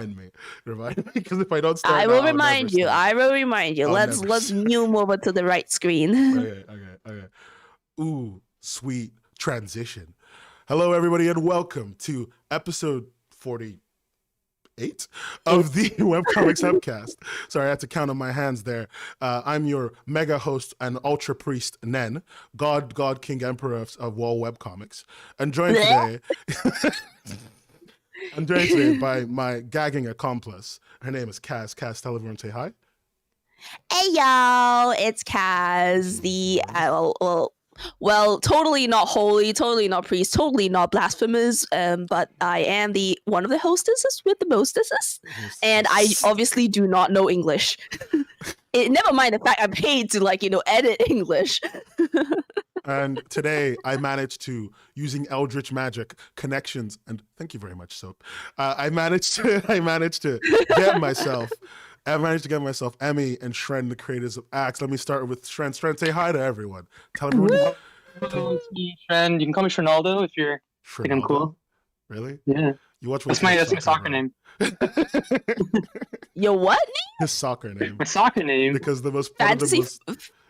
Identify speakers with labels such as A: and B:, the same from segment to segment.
A: Remind me, because if I don't start,
B: I
A: now,
B: will
A: I'll
B: remind
A: never
B: you.
A: start.
B: I will remind you.
A: I'll
B: Let's
A: never start.
B: move over to the right screen.
A: Okay. Ooh, sweet transition. Hello, everybody, and welcome to episode 48 of the Webcomics Hubcast. Sorry, I had to count on my hands there. I'm your mega host and ultra priest, Nen, God, King, Emperor of all webcomics. And joined today... I'm joined today by my gagging accomplice. Her name is Kaz. Kaz, tell everyone, say hi.
B: Hey y'all, it's Kaz. The totally not holy, totally not priest, totally not blasphemous. But I am the one of the hostesses with the mostesses, and I obviously do not know English. Never mind the fact I'm paid to edit English.
A: And today I managed to, using Eldritch magic connections, and thank you very much, Soap. I managed to get myself Emmy and Shren, the creators of AXED. Let me start with Shren. Shren, say hi to everyone. Tell everyone.
C: It's me, Shren. You can call me Shrenaldo if you're think I'm cool.
A: Really?
C: Yeah.
A: You watch
C: that's my soccer name.
B: Your what name?
A: His soccer name.
C: My soccer name.
A: Because the most
B: fantasy.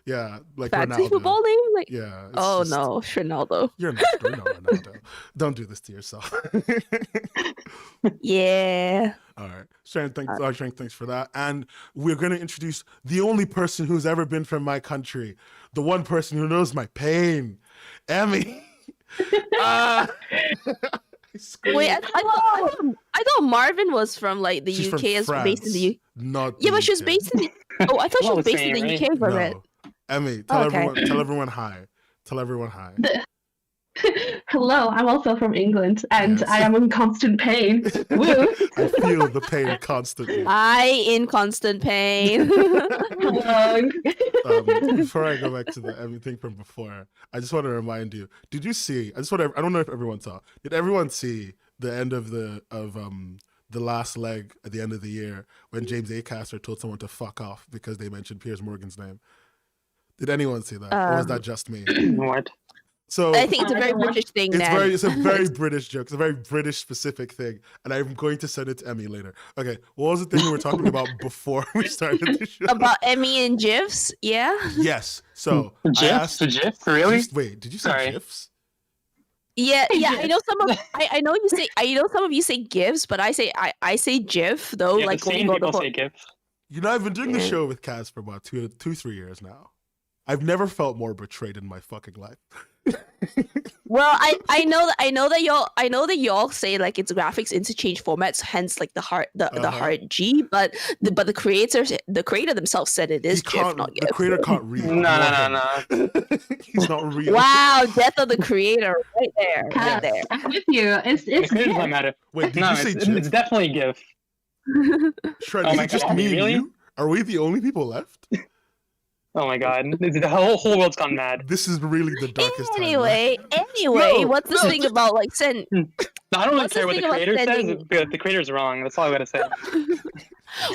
A: Yeah, like
B: fantasy
A: Ronaldo.
B: Football name?
A: Yeah.
B: Oh just, no, Ronaldo.
A: You're not Ronaldo. Don't do this to yourself.
B: Yeah.
A: All right. Shren, thanks for that. And we're going to introduce the only person who's ever been from my country, the one person who knows my pain, Emmy.
B: Wait, I thought Marvin was from the
A: She's
B: UK, as based in the UK.
A: Not
B: yeah, but she was based in. Oh, I thought she was based in the UK for it.
A: Emmy, tell everyone hi. Tell everyone hi.
D: Hello, I'm also from England, and yes. I am in constant pain. Woo!
A: I feel the pain constantly.
B: In constant pain.
D: Hello.
A: Before I go back to the everything from before, I just want to remind you. Did you see? I don't know if everyone saw. Did everyone see the end of the last leg at the end of the year when James Acaster told someone to fuck off because they mentioned Piers Morgan's name? Did anyone see that? Or was that just me?
C: What?
A: So
B: I think it's a very British thing.
A: It's a very British joke. It's a very British specific thing, and I'm going to send it to Emmy later. Okay, what was the thing we were talking about before we started the show?
B: About Emmy and GIFs, yeah.
A: Yes. So
C: GIFs, really?
A: Wait, did you say GIFs?
B: Yeah. I know I know you say. I know some of you say GIFs, but I say GIF though.
C: Yeah, same people say GIFs.
A: I've been doing the show with Kaz for about 3 years now. I've never felt more betrayed in my fucking life.
B: Well, I know that y'all say it's graphics interchange formats, hence the hard G, but the creator themselves said it is GIF, not GIF.
A: The creator can't read.
C: No.
A: He's not real.
B: Wow, death of the creator, right there.
D: I'm with you. It's
C: the creator doesn't matter.
A: Wait, did you say GIF?
C: It's definitely GIF.
A: Shred, is it just me and you? Are we the only people left?
C: Oh my god, the whole world's gone mad.
A: This is really the darkest time.
B: Anyway, what's this thing about send?
C: No, I don't really care what the creator says, but the creator's wrong. That's all I gotta say.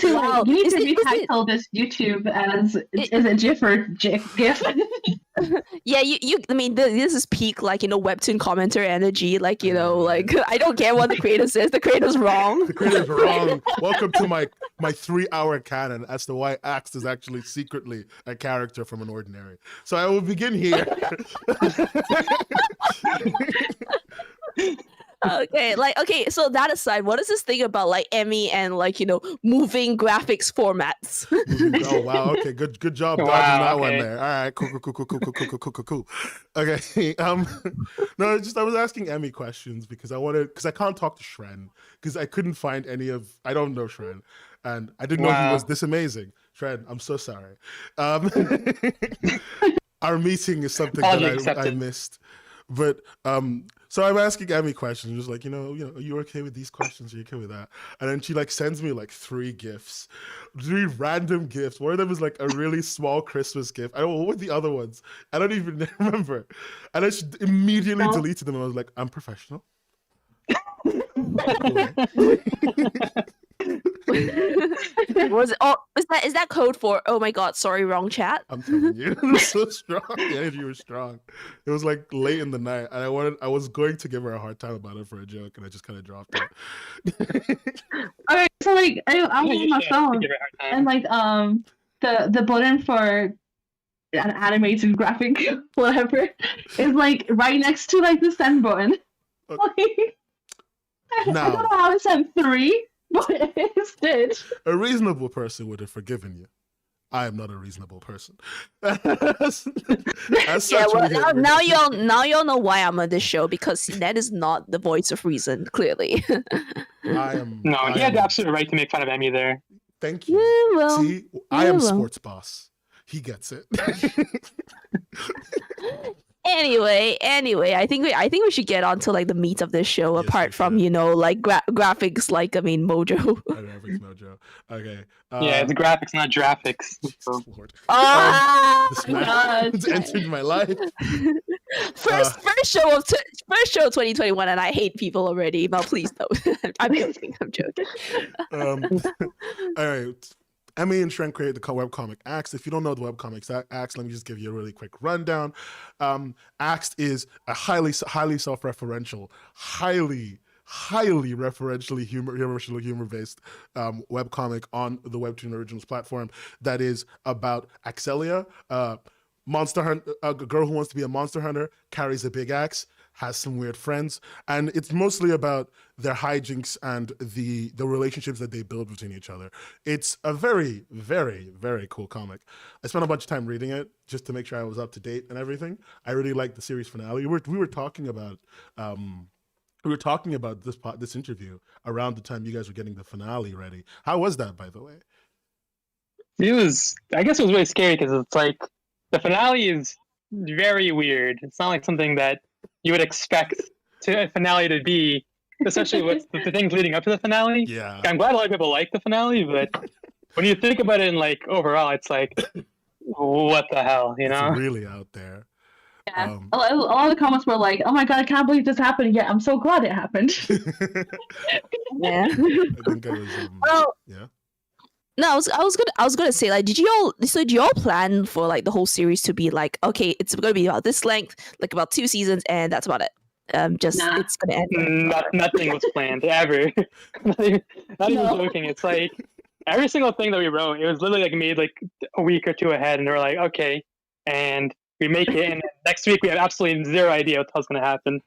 D: Wow. You need to retitle this YouTube as is it GIF or GIF?
B: Yeah, I mean, this is peak Webtoon commenter energy. I don't care what the creator says. The creator's wrong.
A: The creator's wrong. Welcome to my 3-hour canon as to why AXED is actually secretly a character from an ordinary. So I will begin here.
B: Okay, so that aside, what is this thing about Emmy and moving graphics formats?
A: Oh wow, okay, good job dodging that one there. All right, cool. Okay, no, I was asking Emmy questions because I can't talk to Shren because I couldn't find I don't know Shren, and I didn't know he was this amazing. Shren, I'm so sorry. Our meeting is something that I missed. But so I'm asking Emmy questions, just are you okay with these questions? Are you okay with that? And then she sends me 3 gifts, 3 random gifts. One of them is a really small Christmas gift. I don't know what were the other ones. I don't even remember. And then she immediately deleted them. And I was like, I'm professional.
B: Was it? Oh, is that code for? Oh my god! Sorry, wrong chat.
A: I'm telling you, it was so strong. The energy was strong. It was like late in the night, and I was going to give her a hard time about it for a joke, and I just kind of dropped it.
D: Alright, so like I was on my phone, and like the button for an animated graphic whatever is like right next to like the send button. Like, I don't know how I sent 3, but it did.
A: A reasonable person would have forgiven you. I am not a reasonable person. As such,
B: yeah, well, now y'all know why I'm on this show, because Ned is not the voice of reason, clearly.
A: I am.
C: No, he had the absolute right to make fun of Emmy there.
A: Thank you.
B: Yeah, well,
A: see, I am sports boss. He gets it.
B: Anyway, I think we should get on to like the meat of this show. Yes, apart from like graphics, like Mojo.
A: Graphics Mojo. Okay.
C: Yeah, it's graphics, not graphics.
A: Jesus Lord.
B: This
A: man has entered my life.
B: First show of 2021, and I hate people already. But please don't. I'm joking.
A: All right. Emmy and Shren created the webcomic AXED. If you don't know the webcomics AXED, let me just give you a really quick rundown. AXED is a highly self-referential, highly referentially humor-based webcomic on the Webtoon Originals platform that is about Axelia, monster hunter, a girl who wants to be a monster hunter, carries a big axe, has some weird friends, and it's mostly about their hijinks and the relationships that they build between each other. It's a very, very, very cool comic. I spent a bunch of time reading it just to make sure I was up to date and everything. I really liked the series finale. We were talking about this interview around the time you guys were getting the finale ready. How was that, by the way?
C: I guess it was really scary because it's like the finale is very weird. It's not like something that you would expect a finale to be, especially with the things leading up to the finale.
A: Yeah.
C: I'm glad a lot of people like the finale, but when you think about it in like overall, it's like, what the hell, you know?
A: It's really out there.
D: Yeah. A lot of the comments were like, "Oh my god, I can't believe this happened yet. I'm so glad it happened."
B: Yeah.
A: I think I was. Yeah.
B: No, I was gonna say, like, did you all plan for like the whole series to be like, okay, it's gonna be about this length, like about 2 seasons, and that's about it. It's gonna end.
C: Nothing was planned ever. Not even joking. It's like every single thing that we wrote, it was literally like made like a week or 2 ahead, and they were like, okay, and we make it, and next week we have absolutely zero idea what the hell's gonna happen.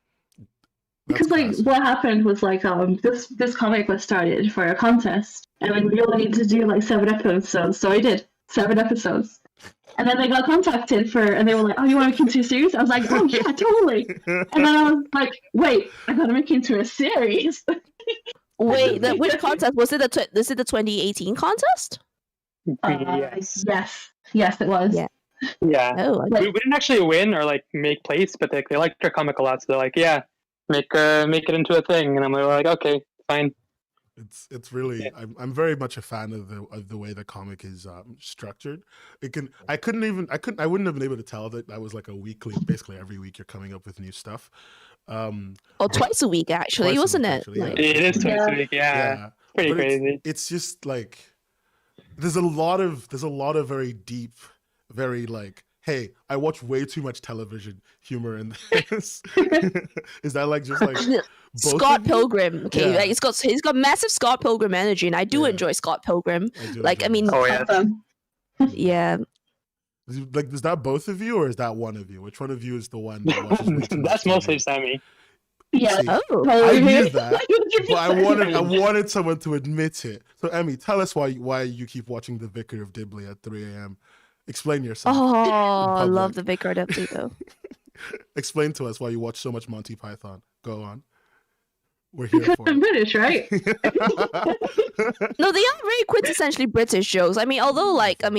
D: Because like what happened was like this comic was started for a contest, and like we only need to do like 7 episodes, so I did 7 episodes, and then they got contacted and they were like, "Oh, you want to make it into a series?" I was like, "Oh yeah, totally." And then I was like, "Wait, I gotta make it into a series."
B: Wait, which contest was it? Is it the 2018 contest?
C: Yes,
D: it was.
C: Yeah.
B: Oh,
C: we didn't actually win or like make place, but they liked our comic a lot, so they're like, "Yeah, make it into a thing," and I'm like, "Okay, fine."
A: It's really I'm very much a fan of the way the comic is structured. I wouldn't have been able to tell that was like a weekly, basically every week you're coming up with new stuff.
B: Twice a week actually, wasn't it?
A: Actually, yeah.
C: It is twice a week. Yeah. Pretty crazy.
A: It's just like there's a lot of very deep, very like, hey, I watch way too much television humor in this. Is that like just like
B: Scott Pilgrim? Okay, like he's got massive Scott Pilgrim energy, and I do enjoy Scott Pilgrim. Yeah.
A: Like, is that both of you, or is that one of you? Which one of you is the one that watches way too much
C: That's mostly Sammy.
D: Yeah.
A: See, I knew that, but I wanted someone to admit it. So, Emmy, tell us why you keep watching The Vicar of Dibley at 3 a.m. Explain yourself.
B: Oh, I love The Vicar of Dibley though.
A: Explain to us why you watch so much Monty Python. Go on. We're here for
D: it. British, right?
B: No, they are very quintessentially British jokes. I mean, although, like, I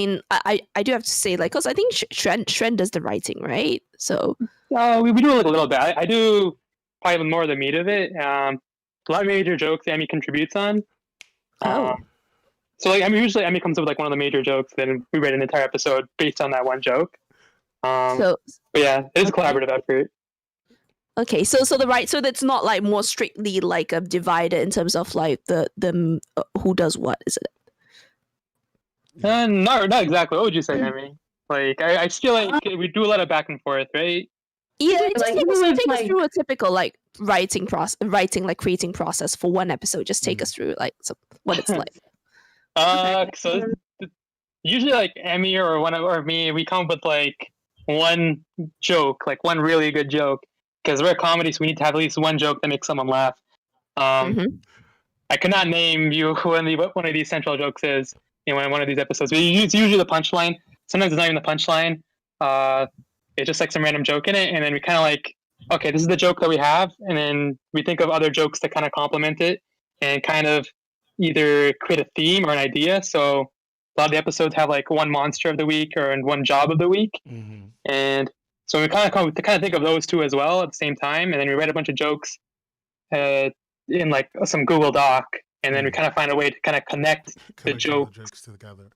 B: do have to say, like, because I think Shren does the writing, right? So.
C: We do a little bit. I do probably more of the meat of it. A lot of major jokes Emmy contributes on. So, like, usually Emmy comes up with like one of the major jokes, then we write an entire episode based on that one joke. But yeah, it is a collaborative effort.
B: Okay, so that's not like more strictly like divided in terms of like the who does what, is it?
C: Not exactly. What would you say, Emmy? Like, I feel like we do a lot of back and forth, right?
B: Yeah, just
D: like,
B: take us through a typical like writing like creating process for one episode. Just take us through like what it's like.
C: So usually like Emmy or me, we come up with like one joke, like one really good joke, because we're a comedy, so we need to have at least one joke that makes someone laugh. I could not name you what one of these central jokes is in one of these episodes. It's usually the punchline. Sometimes it's not even the punchline. It's just like some random joke in it, and then we kind of like, okay, this is the joke that we have, and then we think of other jokes to kind of complement it, and kind of either create a theme or an idea. So a lot of the episodes have like one monster of the week or one job of the week, and so we kind of think of those two as well at the same time, and then we write a bunch of jokes in like some Google Doc, and then we kind of find a way to kind of connect the jokes
A: together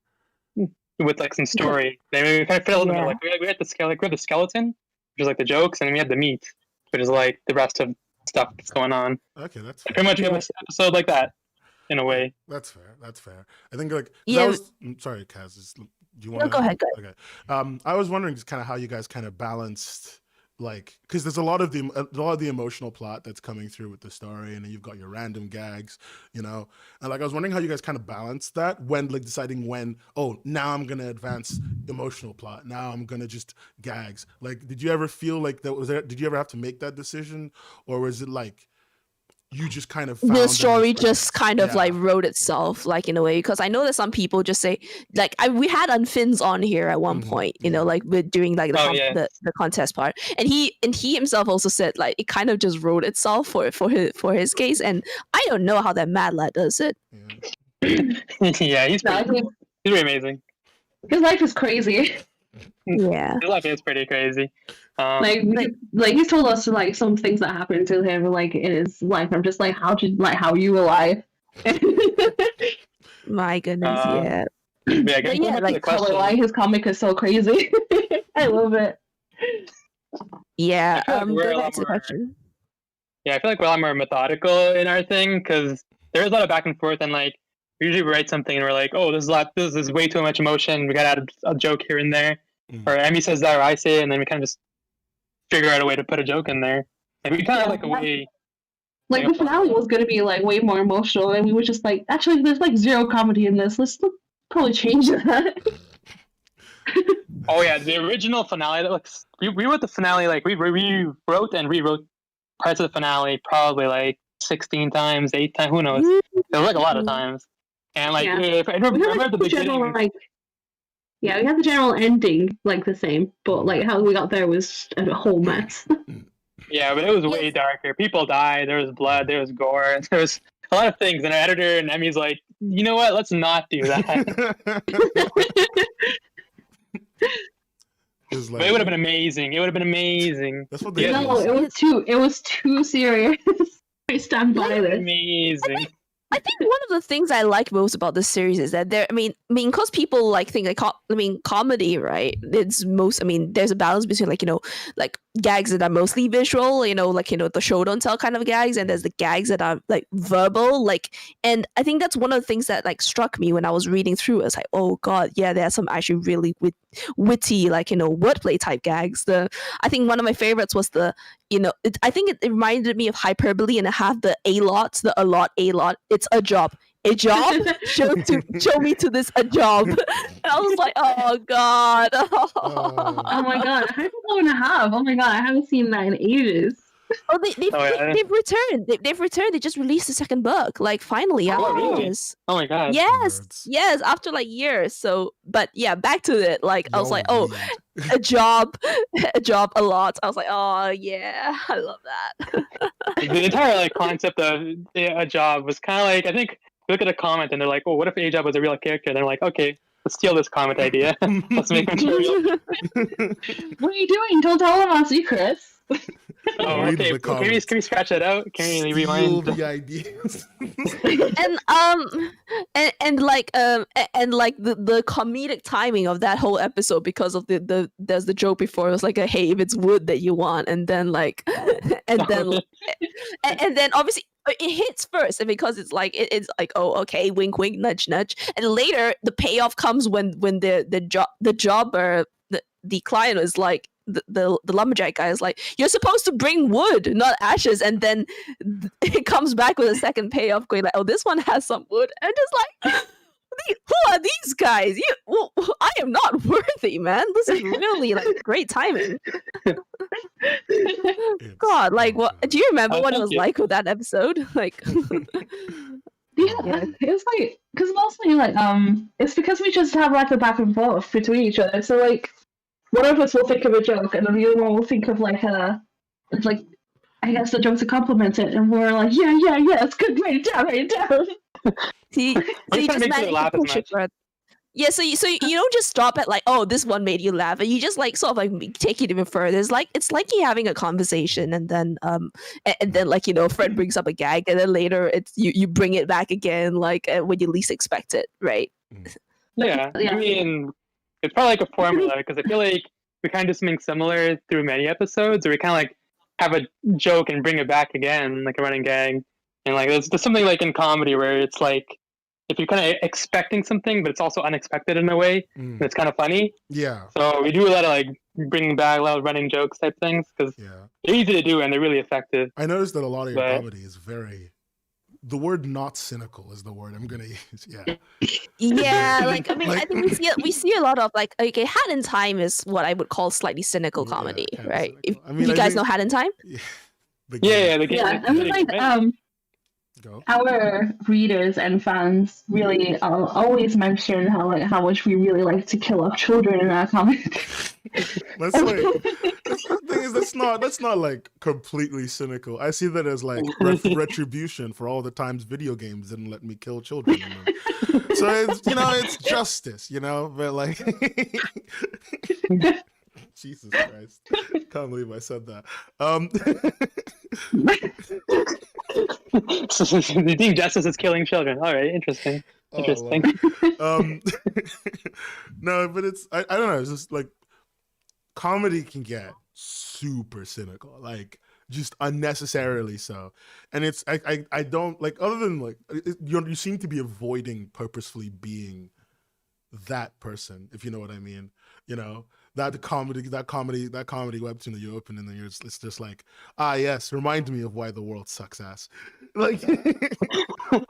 C: with like some story. Then we kind of fill them in. Like we had the skeleton, which is like the jokes, and then we had the meat, which is like the rest of stuff that's going on.
A: Okay, that's
C: fair. Pretty much we have an episode like that, in a way.
A: That's fair. I think like sorry, Kaz. Do you want
B: to go ahead?
A: Okay. I was wondering just kind of how you guys kind of balanced, like, because there's a lot of the emotional plot that's coming through with the story, and then you've got your random gags, and like I was wondering how you guys kind of balanced that when like deciding when, now I'm gonna advance emotional plot, now I'm gonna just gags. Like, did you ever feel like did you ever have to make that decision, or was it like you just kind of found
B: the story just kind of like wrote itself, like in a way? Because I know that some people just say, like, we had Unfins on here at one point, like we're doing like the contest part, and he himself also said like it kind of just wrote itself for his case, and I don't know how that mad lad does it.
C: Yeah, he's really amazing.
D: His life is crazy.
B: Yeah,
C: his life is pretty crazy.
D: Like he's told us like some things that happened to him like in his life. I'm just like, how are you alive?
B: My goodness, yeah.
D: Like why his comic is so crazy. I love it.
B: Yeah,
C: I feel like I feel like we're a lot more methodical in our thing, because there's a lot of back and forth, and like usually we write something and we're like, this is way too much emotion, we gotta add a joke here and there, or Emmy says that or I say it, and then we kind of just figure out a way to put a joke in there. Like we kind of like a way.
D: Like the finale was gonna be like way more emotional, and we were just like, actually, there's like zero comedy in this. Let's probably change that.
C: Oh yeah, the original finale. We wrote the finale, like we wrote and rewrote parts of the finale probably like 16 times, 8 times, who knows? It was like a lot of times. And like if I remember the beginning.
D: We had the general ending like the same, but like how we got there was a whole mess.
C: Yeah, but it was way darker. People died. There was blood. There was gore. There was a lot of things. And our editor and Emmy's like, you know what? Let's not do that. But it would have been amazing.
A: That's what
D: they it was too serious. I stand by this.
C: Amazing.
B: I think one of the things I like most about this series is that because people like think like comedy, right? There's a balance between like gags that are mostly visual, the show don't tell kind of gags, and there's the gags that are like verbal, and I think that's one of the things that like struck me when I was reading through. It's like, oh god, yeah, there are some actually really witty wordplay type gags. I think one of my favorites was I think it reminded me of hyperbole, and I have the a lot. It's a job. Show me to this a job. And I was like, oh god.
D: Oh my god, I have. Oh my god, I haven't seen that in ages.
B: Oh, they've returned. They've returned. They just released the second book. Like finally, after ages.
C: Oh my god.
B: Yes, after like years. So, but yeah, back to it. Like I was like, a job, a lot. I was like, oh yeah, I love that.
C: The entire like concept of a job was kind of like, I think, look at a comment and they're like, oh, what if a job was a real character? And they're like, okay, let's steal this comment idea. Let's make it real.
D: What are you doing? Don't tell them our secrets.
C: Oh, okay. Can we scratch that out? Can we rewind
A: the ideas?
B: and the comedic timing of that whole episode, because of there's the joke before, it was like hey, if it's wood that you want, and then obviously it hits first, and because it's like it's like, oh, okay, wink wink, nudge nudge, and later the payoff comes when the client is like, the lumberjack guy is like, you're supposed to bring wood, not ashes, and then it comes back with a second payoff going like, oh, this one has some wood, and just like, who are these guys? I am not worthy, man. This is really like great timing. God, like, what do you remember what it was like with that episode? Like,
D: yeah, it's like, because mostly like it's because we just have like a back and forth between each other. So like, one of us will think of a joke, and then the other one will think of like it's like, I guess the joke to compliment it, and we're like, yeah, it's good, write it down.
B: See, so you just manage to push it further. Yeah, so you don't just stop at like, oh, this one made you laugh, and you just like sort of like take it even further. It's like you're having a conversation, and then like, you know, Fred brings up a gag, and then later it's you bring it back again, like when you least expect it, right?
C: Yeah, I mean, it's probably like a formula, because I feel like we kind of do something similar through many episodes, where we kind of like have a joke and bring it back again, like a running gag, and like there's something like in comedy where it's like, if you're kind of expecting something, but it's also unexpected in a way, it's kind of funny.
A: Yeah.
C: So we do a lot of like bringing back a lot of running jokes type things, because they're easy to do and they're really effective.
A: I noticed that a lot of your comedy is very. The word "not cynical" is the word I'm gonna use. Yeah.
B: Yeah, like I mean, I think we see a lot of like, okay, Hat in Time is what I would call slightly cynical comedy, right? Cynical. I mean, you guys know Hat in Time?
C: Yeah, the game.
D: Yeah, I mean, like our readers and fans really always mention how much we really like to kill off children in our comics.
A: That's like, the thing is, that's not like completely cynical. I see that as like retribution for all the times video games didn't let me kill children. So it's, you know, it's justice, you know, but like, Jesus Christ, can't believe I said that.
C: So you think justice is killing children? All right, interesting. Interesting.
A: No, but it's I don't know. It's just like comedy can get super cynical, like just unnecessarily so. And it's I don't like, other than like you seem to be avoiding purposefully being that person, if you know what I mean. You know, that comedy webtoon that you open, and then it's just like, ah, yes, remind me of why the world sucks ass. Like, you know?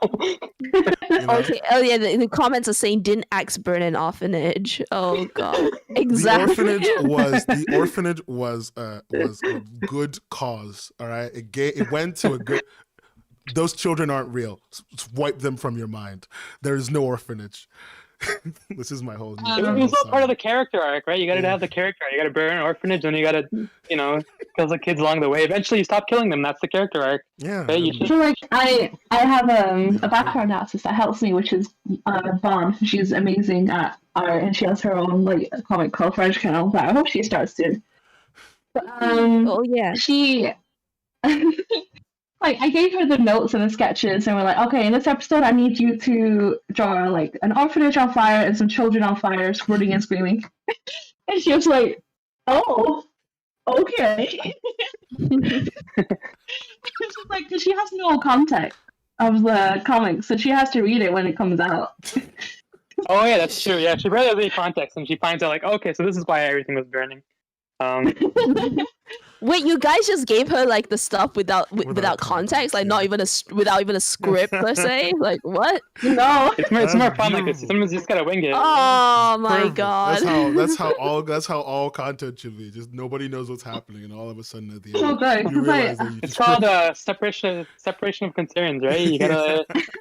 B: Okay. Oh yeah, the comments are saying, didn't Axe burn an orphanage? Oh god, exactly.
A: The orphanage was a good cause. All right, it went to a good. Those children aren't real. Wipe them from your mind. There is no orphanage. This is my whole.
C: It was all part of the character arc, right? You got to have the character arc. You got to burn an orphanage, and you got to, you know, kill the kids along the way. Eventually, you stop killing them. That's the character arc.
A: Yeah.
C: Right?
D: So like, I have a background artist that helps me, which is Vaughn. She's amazing at art, and she has her own like comic called French Channel that I hope she starts soon. But,
B: oh yeah.
D: She. Like, I gave her the notes and the sketches, and we're like, okay, in this episode, I need you to draw like an orphanage on fire and some children on fire, running and screaming. And she was like, "Oh, okay." She's like, because she has no context of the comics, so she has to read it when it comes out.
C: Oh yeah, that's true. Yeah, she barely has any context, and she finds out like, okay, so this is why everything was burning.
B: Wait, you guys just gave her like the stuff without context, like not even without even a script per se. Like what?
D: No,
C: it's more fun like this. Sometimes you just gotta wing it.
B: Oh my god!
A: That's how all content should be. Just nobody knows what's happening, and all of a sudden at the end,
D: so good.
A: you realize that
C: it's called separation of concerns, right?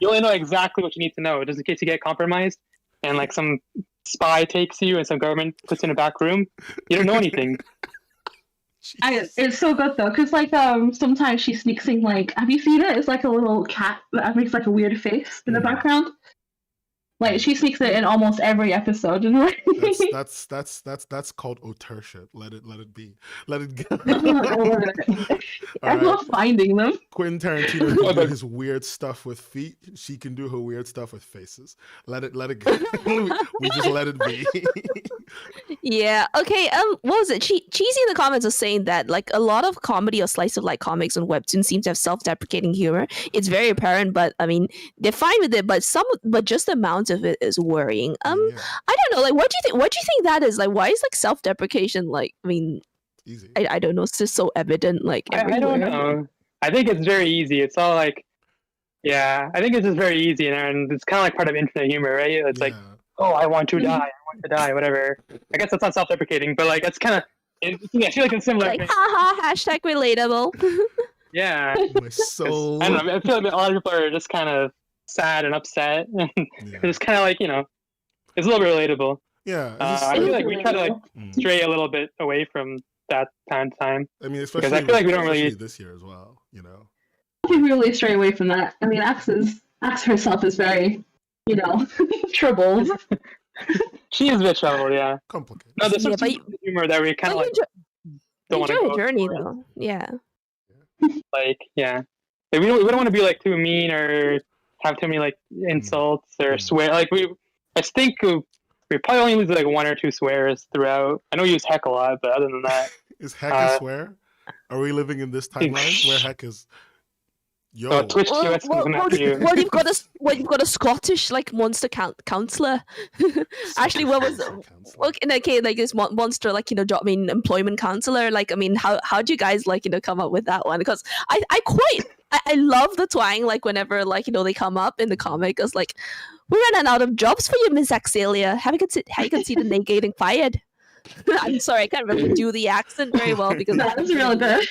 C: You only know exactly what you need to know, just in case you get compromised, and like some spy takes you and some government puts you in a back room. You don't know anything.
D: It's so good though, because like sometimes she sneaks in, like, have you seen it? It's like a little cat that makes like a weird face in the background. Like she sneaks it in almost every episode. And like
A: that's called auteurship. Let it be. Let it go.
D: I love finding them.
A: Quentin Tarantino can do his weird stuff with feet. She can do her weird stuff with faces. Let it go. we just let it be.
B: Yeah. Okay. What was it? Cheesy in the comments was saying that like a lot of comedy or slice of life comics on Webtoon seem to have self-deprecating humor. It's very apparent, but I mean they're fine with it. But just the amount of it is worrying. I don't know. Like, what do you think? What do you think that is? Like, why is like self-deprecation? Like, I mean,
A: easy.
B: I don't know. It's just so evident. Like,
C: I don't know. I think it's very easy. It's all like, yeah. I think it's just very easy, and it's kind of like part of internet humor, right? It's like, oh, I want to die. I want to die. Whatever. I guess that's not self-deprecating, but like that's kind of. I feel like it's similar.
B: Like, haha, hashtag relatable.
C: Yeah.
A: My soul.
C: I don't know. I feel like a lot of people are just kind of sad and upset, and it's kind of like, you know, it's a little bit relatable.
A: Yeah.
C: I feel like we try to like stray a little bit away from that time to time.
A: I mean, especially
C: because I feel like we don't really
A: this year as well. You know,
D: I think we really stray away from that. I mean, Axe herself is very, you know, troubled.
C: She is a bit troubled, yeah.
A: Complicated.
C: No, there's some humor that we kind of like don't want to go
B: journey
C: for.
B: though. Yeah.
C: Like, yeah. Like, we don't want to be like too mean or have too many like insults or swear. Like I think we probably only use like 1 or 2 swears throughout. I know we use heck a lot, but other than that,
A: is heck a swear? Are we living in this timeline where heck is? Yo,
C: Twitch QS coming at you.
B: Well, you've got a Scottish like monster counselor. Actually, what was okay? Like this monster, like, you know, I mean, employment counselor. Like, I mean, how do you guys like, you know, come up with that one? Because I love the twang. Like whenever like, you know, they come up in the comic, it's like, we're running out of jobs for you, Miss Axelia. How you consider getting fired? I'm sorry, I can't really do the accent very well because
D: that's really good.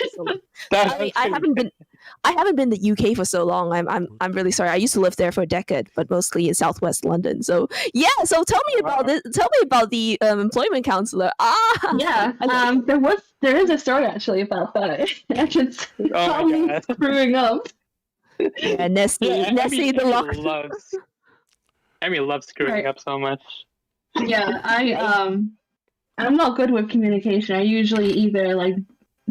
B: I haven't been to the UK for so long. I'm really sorry. I used to live there for a decade, but mostly in Southwest London. So yeah. So tell me about this. Tell me about the employment counselor.
D: Yeah. There is a story actually about that. It's probably screwing up.
B: Yeah, Nessie the lock.
C: Emmy loves screwing up so much.
D: Yeah, I'm not good with communication. I usually either like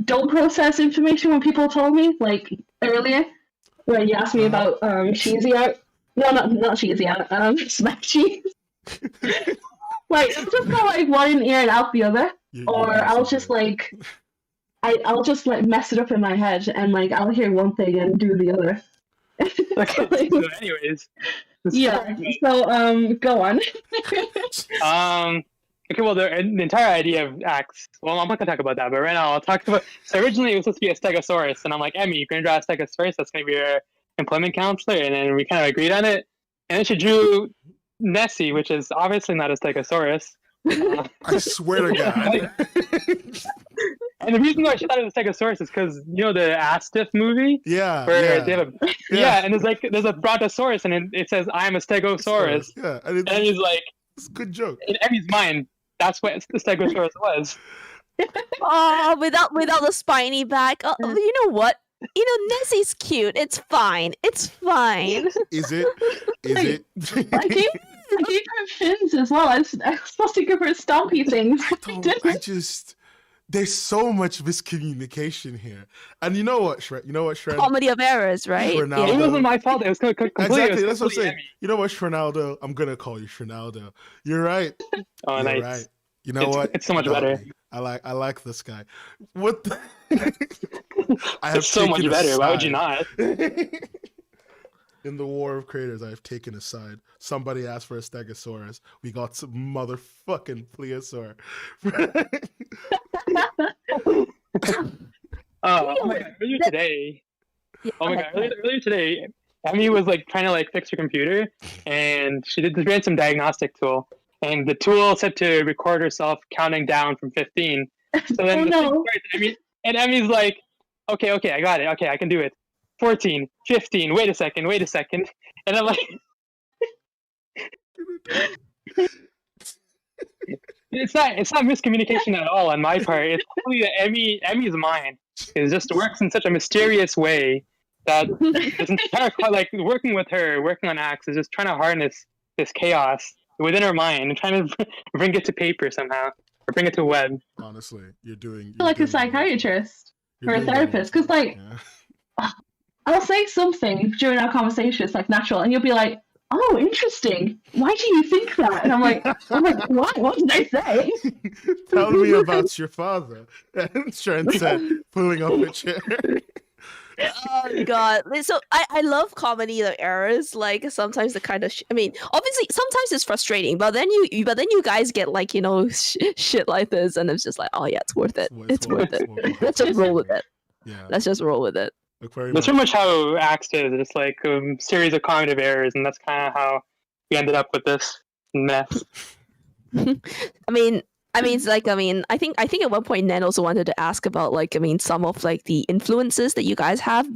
D: don't process information when people told me, like earlier when you asked me about cheesy art. No, not cheesy art. Smack cheese. Like I'll just go like one ear and out the other, or I'll just like I'll just like mess it up in my head and like I'll hear one thing and do the other.
C: Okay. So anyways.
D: Yeah. So go on.
C: Okay, well, the entire idea of Axe. Well, I'm not gonna talk about that, but right now I'll talk about. So originally it was supposed to be a Stegosaurus, and I'm like, Emmy, you're gonna draw a Stegosaurus. That's gonna be your employment counselor, and then we kind of agreed on it. And then she drew Nessie, which is obviously not a Stegosaurus.
A: I swear to God.
C: And the reason why she thought it was a Stegosaurus is because, you know, the AXED movie?
A: Yeah.
C: Where they have and there's a Brontosaurus, and it says, I'm a Stegosaurus.
A: Yeah.
C: And he's like,
A: it's a good joke.
C: In Emmy's mind, that's what the Stegosaurus was.
B: Oh, without the spiny back. Oh, you know what? You know, Nessie's cute. It's fine. It's fine.
A: Is it?
D: I gave her fins as well. I was supposed to give her stompy things.
A: There's so much miscommunication here. And you know what, Shred?
B: Comedy of errors, right?
C: It wasn't my fault. It was completely.
A: Exactly, that's what I'm saying. You know what, Shrenaldo? I'm going to call you Shrenaldo. You're right.
C: Oh,
A: You're
C: nice.
A: right. You know what?
C: It's so much better.
A: I like this guy. What the?
C: It's so much better. Why would you not?
A: In the war of creators, I have taken a side. Somebody asked for a Stegosaurus. We got some motherfucking Plesiosaur.
C: Oh my God! Earlier today, earlier today, Emmy was like trying to like fix her computer, and she ran some diagnostic tool, and the tool said to record herself counting down from 15. So then and Emmy's like, okay, I got it. Okay, I can do it. 14, 15, wait a second. And I'm like, it's not miscommunication at all on my part. It's only that Emmy's mind works in such a mysterious way that this entire like working with her, working on Axe is just trying to harness this chaos within our mind and trying to bring it to paper somehow, or bring it to web.
A: Honestly, you're doing
D: like a psychiatrist or a therapist, because like I'll say something during our conversation, it's like natural, and you'll be like, "Oh, interesting. Why do you think that?" And I'm like, "What? What did I say?"
A: Tell me about your father. And Trent said, pulling up a chair.
B: Oh god! So I love comedy errors. Like sometimes the kind of I mean, obviously sometimes it's frustrating, but then you guys get like shit like this, and it's just like, oh yeah, it's worth it. It's worth it. Let's just roll with it.
A: Yeah.
B: Let's just roll with it.
C: That's pretty much how AXED is. It's like a series of cognitive errors, and that's kind of how we ended up with this mess.
B: I think at one point Nan also wanted to ask about some of the influences that you guys have.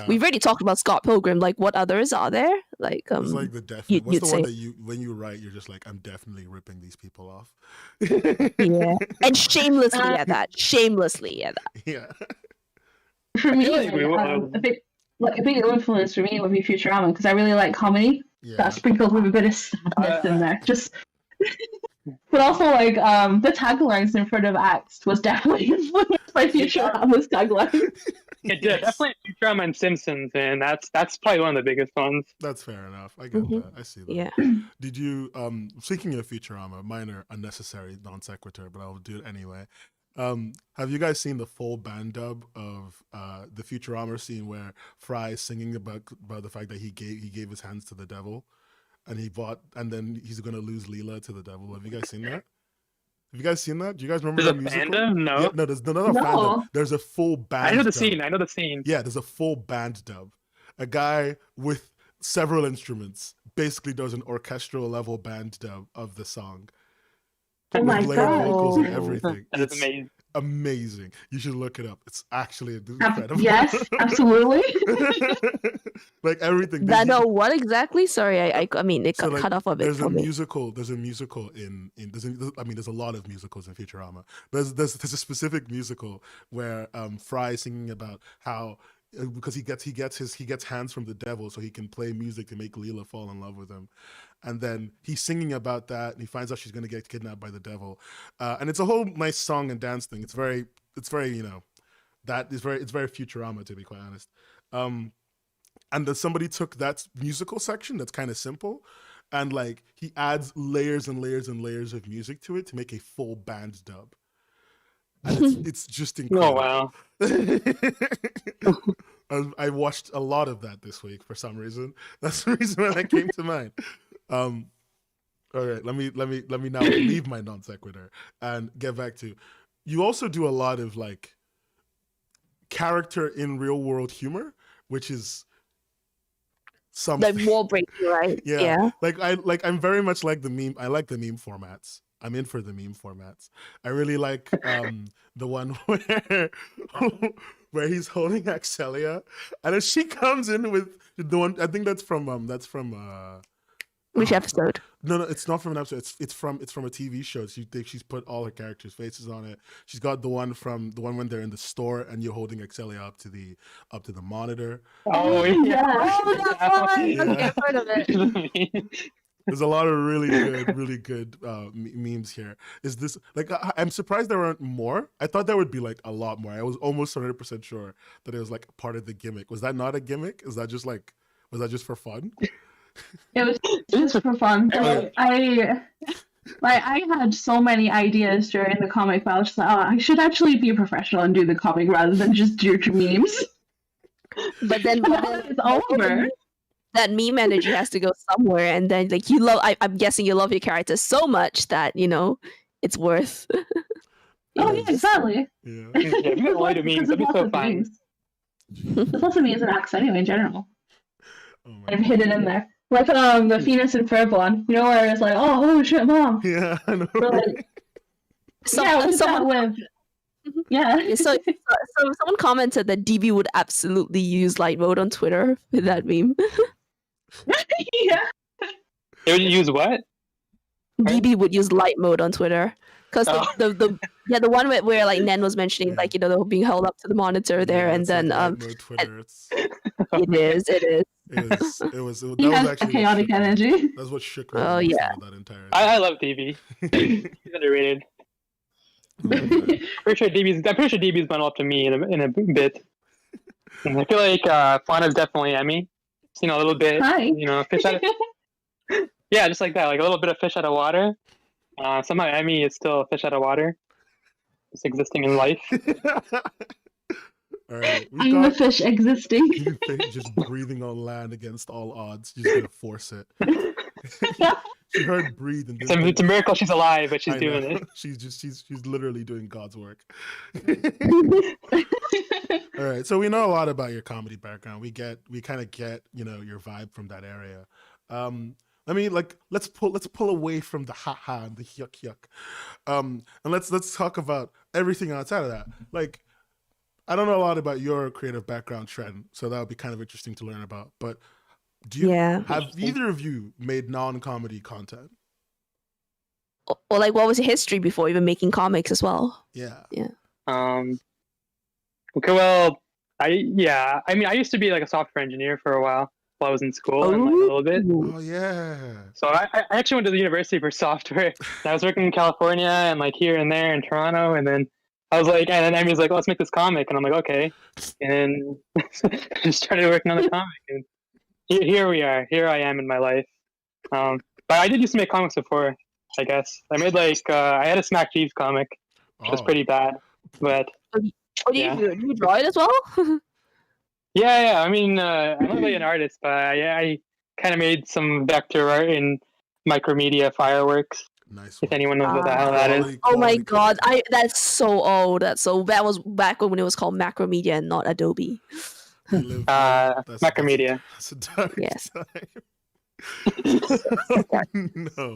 B: We've already talked about Scott Pilgrim. Like, what others are there?
A: It's like the definite. What's the one that when you write, you're just like, I'm definitely ripping these people off.
B: Yeah, and shamelessly at that.
A: Yeah.
D: For me, a big influence for me would be Futurama, because I really like comedy.
A: Yeah.
D: That sprinkled with a bit of sadness in there. Just, but also the taglines in front of AXED was definitely influenced by Futurama's tagline.
C: Yeah, definitely Futurama and Simpsons, and that's probably one of the biggest ones.
A: That's fair enough. I get that. I see that.
B: Yeah.
A: Did you speaking of Futurama, mine are unnecessary non sequitur, but I'll do it anyway. Have you guys seen the full band dub of the Futurama scene where Fry is singing about the fact that he gave his hands to the devil, and then he's gonna lose Leela to the devil? Have you guys seen that? Have you guys seen that? Do you guys remember
C: there's
A: that
C: a
A: musical?
C: Fandom? No.
A: Yeah, no, there's another fandom. There's a full band.
C: I know the
A: dub.
C: scene.
A: Yeah, there's a full band dub. A guy with several instruments basically does an orchestral level band dub of the song.
D: Oh my god!
A: Vocals and everything.
C: That's amazing.
A: Amazing. You should look it up. It's actually incredible.
D: Yes, absolutely.
A: Like everything.
B: What exactly? Sorry, I mean it got cut off a bit.
A: There's a musical in there's a lot of musicals in Futurama. There's a specific musical where Fry is singing about how because he gets hands from the devil so he can play music to make Leela fall in love with him. And then he's singing about that, and he finds out she's going to get kidnapped by the devil. And it's a whole nice song and dance thing. It's very it's very Futurama, to be quite honest. And then somebody took that musical section that's kind of simple, and he adds layers and layers and layers of music to it to make a full band dub. And it's just incredible.
C: Oh wow.
A: I watched a lot of that this week for some reason. That's the reason why that came to mind. All right, let me now leave my non sequitur and get back to. You also do a lot of character in real world humor, which is something
B: like wall breaking, right?
A: Yeah. I'm very much like the meme. I like the meme formats. I'm in for the meme formats. I really like the one where he's holding Axelia, and then she comes in with the one. I think that's from
B: which episode?
A: No, it's not from an episode. It's from a TV show. She's put all her characters' faces on it. She's got the one when they're in the store and you're holding Axelia up to the monitor.
C: Oh yeah.
B: Oh, that's fine. Okay, I've heard of it.
A: There's a lot of really good memes here. Is this I'm surprised there aren't more. I thought there would be a lot more. I was almost 100% sure that it was part of the gimmick. Was that not a gimmick? Is that just was that just for fun?
D: It was just for fun. I had so many ideas during the comic, but I was just like, I should actually be a professional and do the comic rather than just do memes.
B: But then
D: it's over.
B: That meme energy has to go somewhere, and then I'm guessing you love your characters so much that it's worth.
D: Oh yeah, exactly.
A: Yeah.
C: If you got memes, that'd be so fun.
D: There's lots of memes in AXED anyway in general.
A: Oh
D: I've hidden in there. Like the Phoenix and Ferb one, where it's like, oh shit, mom.
A: Yeah, I know.
B: So
D: someone
B: commented that DB would absolutely use light mode on Twitter with that meme.
D: Yeah.
C: They would use what?
B: DB would use light mode on Twitter because the one where Nen was mentioning they were being held up to the monitor there, and then
A: Twitter.
B: it is.
A: It was
D: He
A: that was
D: has a
A: actually
D: chaotic energy.
A: that's what shook me.
B: Oh, yeah.
A: That entire.
C: I love DB. He's underrated. I'm pretty sure DB's gone up to me in a bit. And I feel like Fauna's definitely Emmy. You know, a little bit.
D: Hi.
C: You know, fish out of yeah, just like that, like a little bit of fish out of water. Somehow Emmy is still a fish out of water, just existing in life.
A: All right,
D: I'm the fish existing.
A: just breathing on land against all odds. She's gonna force it. She heard breathe, and
C: It's a miracle she's alive, but she's doing it.
A: She's literally doing God's work. All right, so we know a lot about your comedy background. We kind of get your vibe from that area. I mean, like let's pull away from the ha and the yuck, and let's talk about everything outside of that. Like, I don't know a lot about your creative background, Trent, so that would be kind of interesting to learn about. But have either of you made non-comedy content?
B: Or like, what was your history before even making comics as well?
A: Yeah.
C: Okay, well, I used to be like a software engineer for a while I was in school, and like a little bit.
A: Oh yeah.
C: So I actually went to the university for software. I was working in California and like here and there in Toronto, and then I was like, and then Emmy's like, let's make this comic, and I'm like, okay, and just started working on the comic, and here we are. Here I am in my life. But I did used to make comics before, I guess. I made like I had a Smack Jeeves comic, which was pretty bad, but
B: you draw it as well?
C: Yeah. I mean, I'm not really an artist, but I kind of made some vector art in Micromedia Fireworks.
A: Nice.
C: If anyone knows what the hell that is.
B: Oh my god, that's so old. That was back when it was called Macromedia and not Adobe.
C: Macromedia.
A: That's a dark
B: Yes.
A: time. No.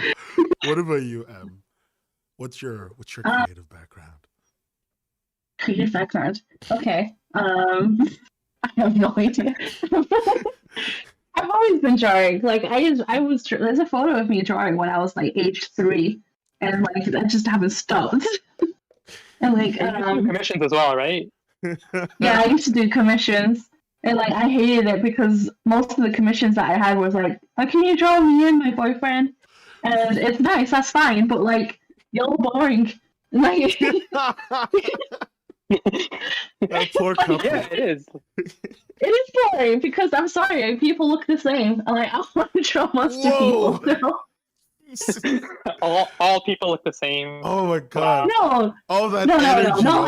A: What about you, Em? What's your creative background?
D: Creative background. Okay. I have no idea. I've always been drawing. Like I was. There's a photo of me drawing when I was like age 3, and like I just haven't stopped. And like
C: commissions as well, right?
D: Yeah, I used to do commissions, and like I hated it because most of the commissions that I had was like, "Oh, can you draw me and my boyfriend?" And it's nice, that's fine, but like you're boring. Like.
A: That poor couple.
C: Yeah, it is.
D: It is boring because I'm sorry, people look the same. I'm like, I want to draw monster people.
C: all people look the same.
A: Oh my god!
D: No,
A: all that
D: energy. Not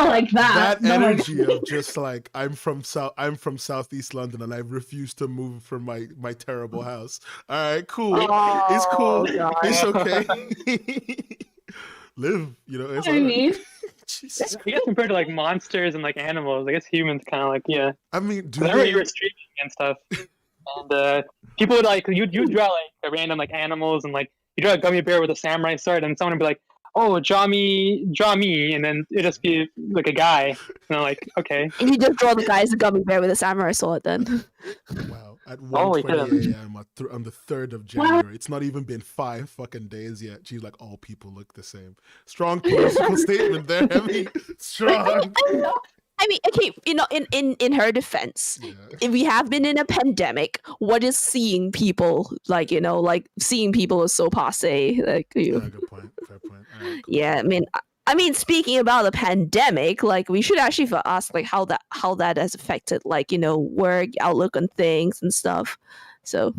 D: like that.
A: That energy of just like I'm from Southeast London and I refuse to move from my terrible house. All right, cool. It's cool. God. It's okay. Live, it's
D: what I mean.
C: Jesus. I guess compared to like monsters and like animals, I guess humans kind of like
A: I mean,
C: I remember you were streaming and stuff, and people would like you draw like random like animals and like you draw a gummy bear with a samurai sword, and someone would be like, "Oh, draw me," and then it'd just be like a guy, and I'm like, okay.
B: And you just draw the guy as a gummy bear with a samurai sword, then.
A: Wow. At 1:20 a.m. on the 3rd of January. It's not even been 5 fucking days yet. She's like, all people look the same. Strong political statement there, Emmy. Strong.
B: I mean, okay, in her defense, if we have been in a pandemic, what is seeing people like? Seeing people is so passe. Like,
A: yeah, good point. Fair point. Right, cool.
B: Yeah, I mean, speaking about the pandemic, like we should actually ask like how that has affected like work outlook on things and stuff. So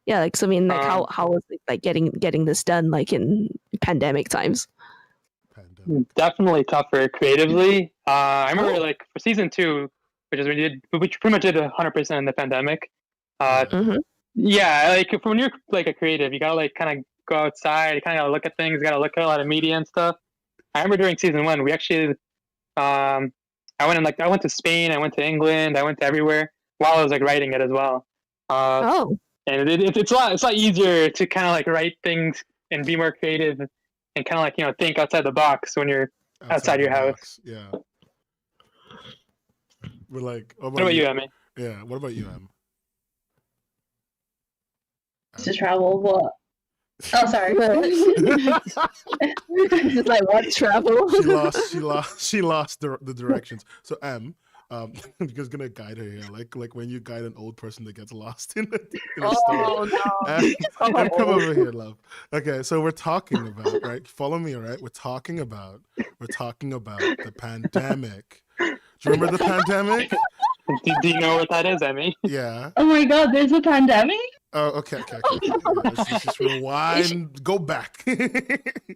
B: yeah, like so I mean like how was it like getting this done like in pandemic times?
C: Definitely tougher creatively. I remember like for season 2, which pretty much did 100% in the pandemic. Yeah, like when you're like a creative, you gotta like kind of go outside, you kind of look at things, you gotta look at a lot of media and stuff. I remember during season 1, we actually, I went to Spain, I went to England, I went to everywhere while I was like writing it as well. And it's a lot easier to kind of like write things and be more creative and kind of like think outside the box when you're outside your house.
A: Yeah. We're like,
C: what about you, Emmy?
A: Yeah. What about you, Em?
D: To travel, what? Oh, sorry.
B: It's like what travel?
A: She lost the directions. So, Em, Because gonna guide her here, like when you guide an old person that gets lost in a
B: Oh
A: story.
B: no!
A: Come over here, love. Okay, so we're talking about, right? Follow me, all right? We're talking about the pandemic. Do you remember the pandemic?
C: Do you know what that is, Emmy?
A: Yeah.
D: Oh my god, there's a pandemic?
A: Oh, okay. Let's just rewind. Go back.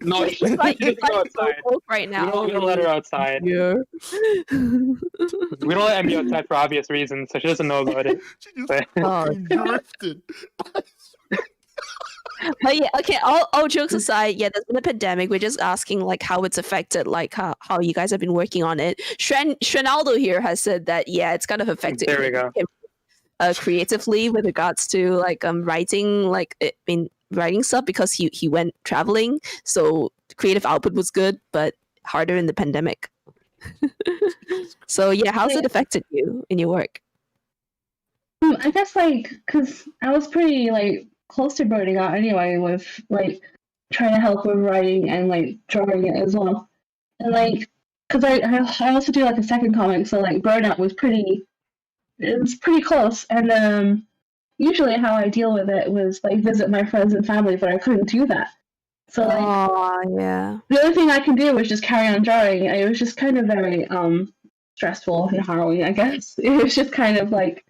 C: No, she doesn't go outside.
B: Right now.
C: We don't let her outside.
B: Yeah.
C: We don't let Emmy outside for obvious reasons, so she doesn't know about it.
A: She just fucking drifted.
B: But yeah, okay. All jokes aside, yeah, there's been a pandemic. We're just asking like how it's affected, like how you guys have been working on it. Shrenaldo here has said that yeah, it's kind of affected.
C: There we go.
B: Him, creatively with regards to like writing writing stuff because he went traveling, so creative output was good but harder in the pandemic. So yeah, how's it affected you in your work?
D: I guess like because I was pretty like close to burning out anyway with like trying to help with writing and like drawing it as well, and like because I also do like a second comic, so like burnout was pretty close. And usually how I deal with it was like visit my friends and family, but I couldn't do that. So like
B: yeah,
D: the only thing I can do was just carry on drawing. It was just kind of very stressful and harrowing, I guess. It was just kind of like,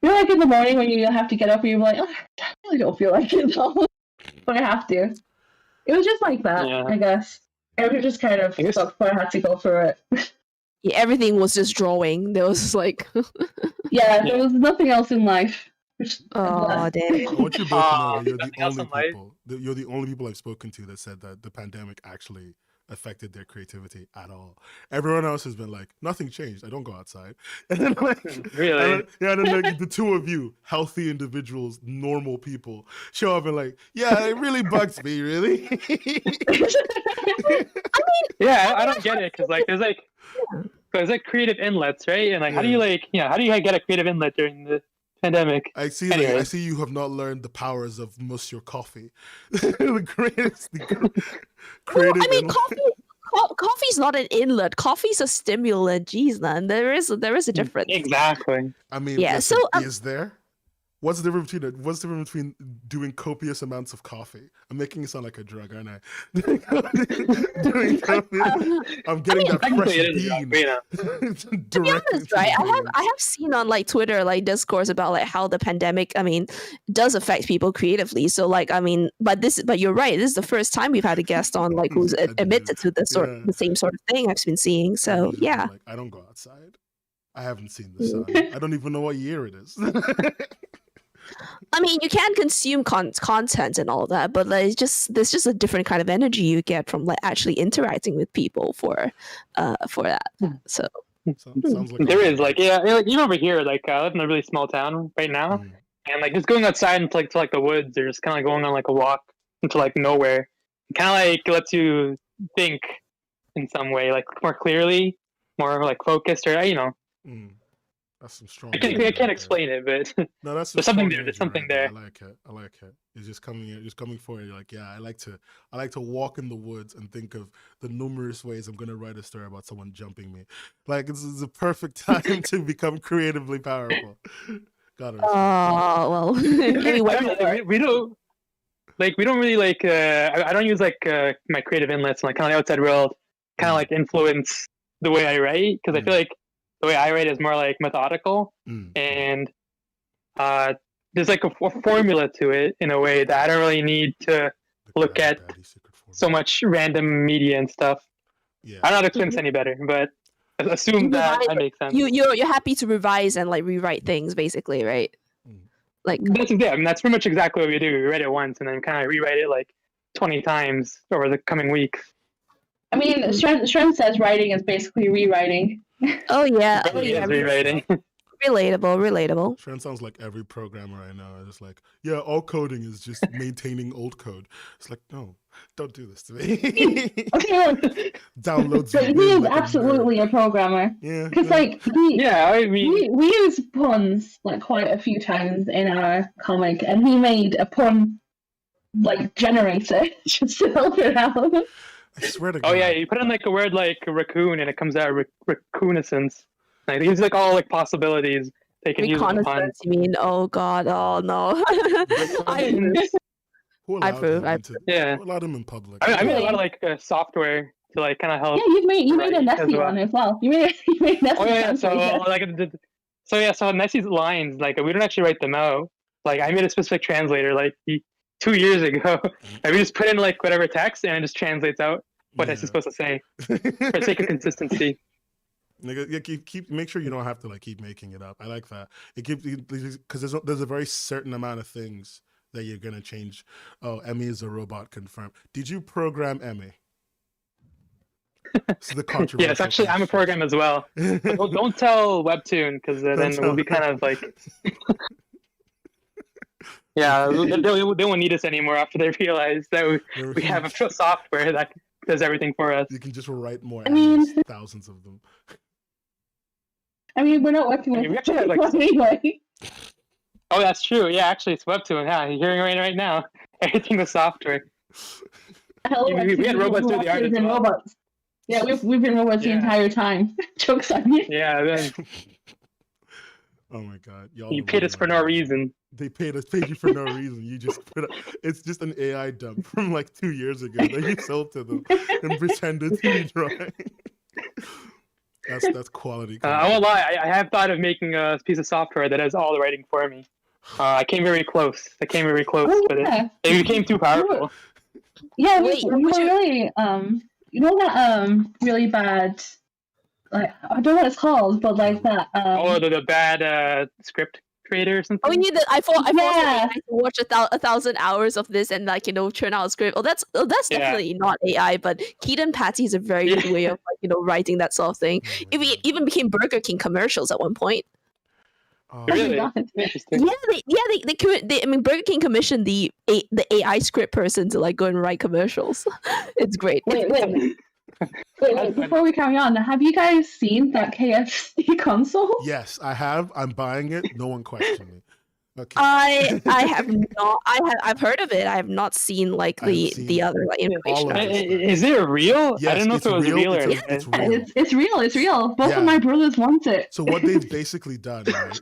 D: you know, like in the morning when you have to get up and you're like, oh, I really don't feel like it though, but I have to. It was just like that, I guess. It was just kind of sucked, but I had to go through it.
B: Yeah, everything was just drawing. There was like
D: there was nothing else in life.
B: Oh damn!
A: I want you both to know that you're the only people I've spoken to that said that the pandemic actually affected their creativity at all. Everyone else has been like, nothing changed. I don't go outside. And then like,
C: really?
A: And then like the two of you, healthy individuals, normal people, show up and like, yeah, it really bugs me, really.
C: I don't get it because like there's like creative inlets, right? And like, how do you get a creative inlet during the pandemic?
A: I see. Anyway. I see you have not learned the powers of Monsieur Coffee. The greatest.
B: Well, I mean, coffee's not an inlet. Coffee's a stimulant. Jeez, man, there is a difference.
C: Exactly.
A: I mean,
B: yeah.
A: Listen,
B: So
A: is there? What's the difference between it? What's the difference between doing copious amounts of coffee? I'm making it sound like a drug, aren't I? Doing coffee. I'm getting that fresh bean.
B: To be honest, right? I have seen on like Twitter like discourse about like how the pandemic, I mean, does affect people creatively. So like, I mean, but you're right. This is the first time we've had a guest on like who's admitted to the same sort of thing I've been seeing. So yeah.
A: Like, I don't go outside. I haven't seen the sun. I don't even know what year it is.
B: I mean, you can consume content and all that, but like, there's just a different kind of energy you get from like actually interacting with people for that. So
A: sounds like
C: there is like like even over here, like I live in a really small town right now, and like just going outside into like the woods or just kind of going on like a walk into like nowhere, kind of like lets you think in some way, like more clearly, more like focused, or you know.
A: That's some strong.
C: I can't explain it, but
A: no, that's
C: there's something there. There's something there.
A: I like it. It's just coming forward. You're like, yeah, I like to walk in the woods and think of the numerous ways I'm gonna write a story about someone jumping me. Like it's the perfect time to become creatively powerful. Got it.
B: Oh well. Anyway,
C: we don't really like. I don't use like my creative inlets and like kind of the outside world, kind of like influence the way I write because I feel like the way I write is more like methodical, and there's like a formula to it in a way that I don't really need to look at so much random media and stuff. Yeah. I don't know how to explain this any better, but assume that makes sense.
B: You're happy to revise and like rewrite things, basically, right? Like
C: that's that's pretty much exactly what we do. We write it once and then kind of rewrite it like 20 times over the coming weeks.
D: I mean, Shrem says writing is basically rewriting.
B: Oh yeah,
C: rewriting.
B: Relatable.
A: Shren sounds like every programmer I know. It's just like, yeah, all coding is just maintaining old code. It's like, no, don't do this to me. Downloads.
D: But he is absolutely a programmer.
A: Yeah.
D: Because like
C: I mean,
D: we use puns like quite a few times in our comic, and he made a pun like generator just to help it out.
A: I swear to God.
C: Oh yeah, you put in like a word like raccoon and it comes out raccooniscence. Like these like all like possibilities they can use it upon.
B: Reconnaissance, you mean? Oh god, oh no.
A: Who
B: I
A: allowed
B: approve.
A: him into-
C: Yeah.
A: Who allowed him in public?
C: I made a lot of like software to like kind of help.
D: Yeah, you made a
C: write
D: Nessie one as well. You made Nessie.
C: Oh yeah, so
D: translation.
C: like so Nessie's lines like we don't actually write them out. Like I made a specific translator like 2 years ago, and we just put in like whatever text and it just translates out what Nessie's supposed to say for the sake of consistency.
A: Nigga, keep make sure you don't have to like keep making it up. I like that. It keeps because there's a very certain amount of things that you're gonna change. Oh, Emmy is a robot. Confirmed. Did you program Emmy? This is the controversial.
C: Yes, actually, I'm a program as well. Don't tell Webtoon because then we'll be kind of like. Yeah, they won't need us anymore after they realize that we have a software that does everything for us.
A: You can just write more. Thousands of them.
D: I mean, we're not working with.
C: We actually have, like,
D: anyway.
C: Oh, that's true. Yeah, actually, it's Webtoon. Yeah, you're hearing it right now. Everything with software. We had robots do the art as well.
D: Robots. Yeah, we've been robots the entire time. Jokes on you.
C: Yeah. Then...
A: Oh my god, y'all!
C: You paid us for no reason.
A: They paid you for no reason. You just it's just an AI dump from like 2 years ago that you sold to them and pretended to be drawing. That's quality.
C: I won't lie. I have thought of making a piece of software that does all the writing for me. I came very close. But it became too powerful.
D: Yeah, we were really you know that really bad, like I don't know what it's called, but like that.
C: The bad script creator or something.
B: Oh, you need that. I thought I could watch 1,000 hours of this and like churn out a script. That's definitely not AI, but Keaton Patty is a very good way of like writing that sort of thing. It even became Burger King commercials at one point.
A: Oh,
C: really? Interesting.
B: They I mean, Burger King commissioned the AI script person to like go and write commercials. It's great.
D: Wait, before we carry on, have you guys seen that KFC console?
A: Yes, I have. I'm buying it. No one questioned me. Okay.
B: I have not. I've heard of it. I have not seen like the other like information.
C: Is it real?
A: Yes,
C: I don't know if it was real or
A: it's real.
D: It's real. Both of my brothers want it.
A: So what they've basically done, right?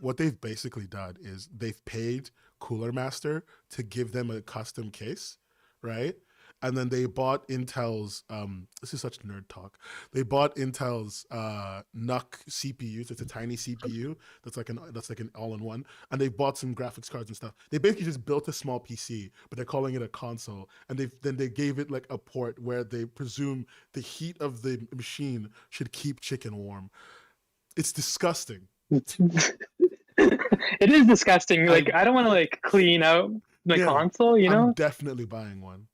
A: Is they've paid Cooler Master to give them a custom case, right? And then they bought Intel's, this is such nerd talk. They bought Intel's NUC CPU, so it's a tiny CPU that's like an all-in-one. And they bought some graphics cards and stuff. They basically just built a small PC, but they're calling it a console. And then they gave it like a port where they presume the heat of the machine should keep chicken warm. It's disgusting.
C: It is disgusting. Like I don't want to like clean out the console,
A: I'm definitely buying one.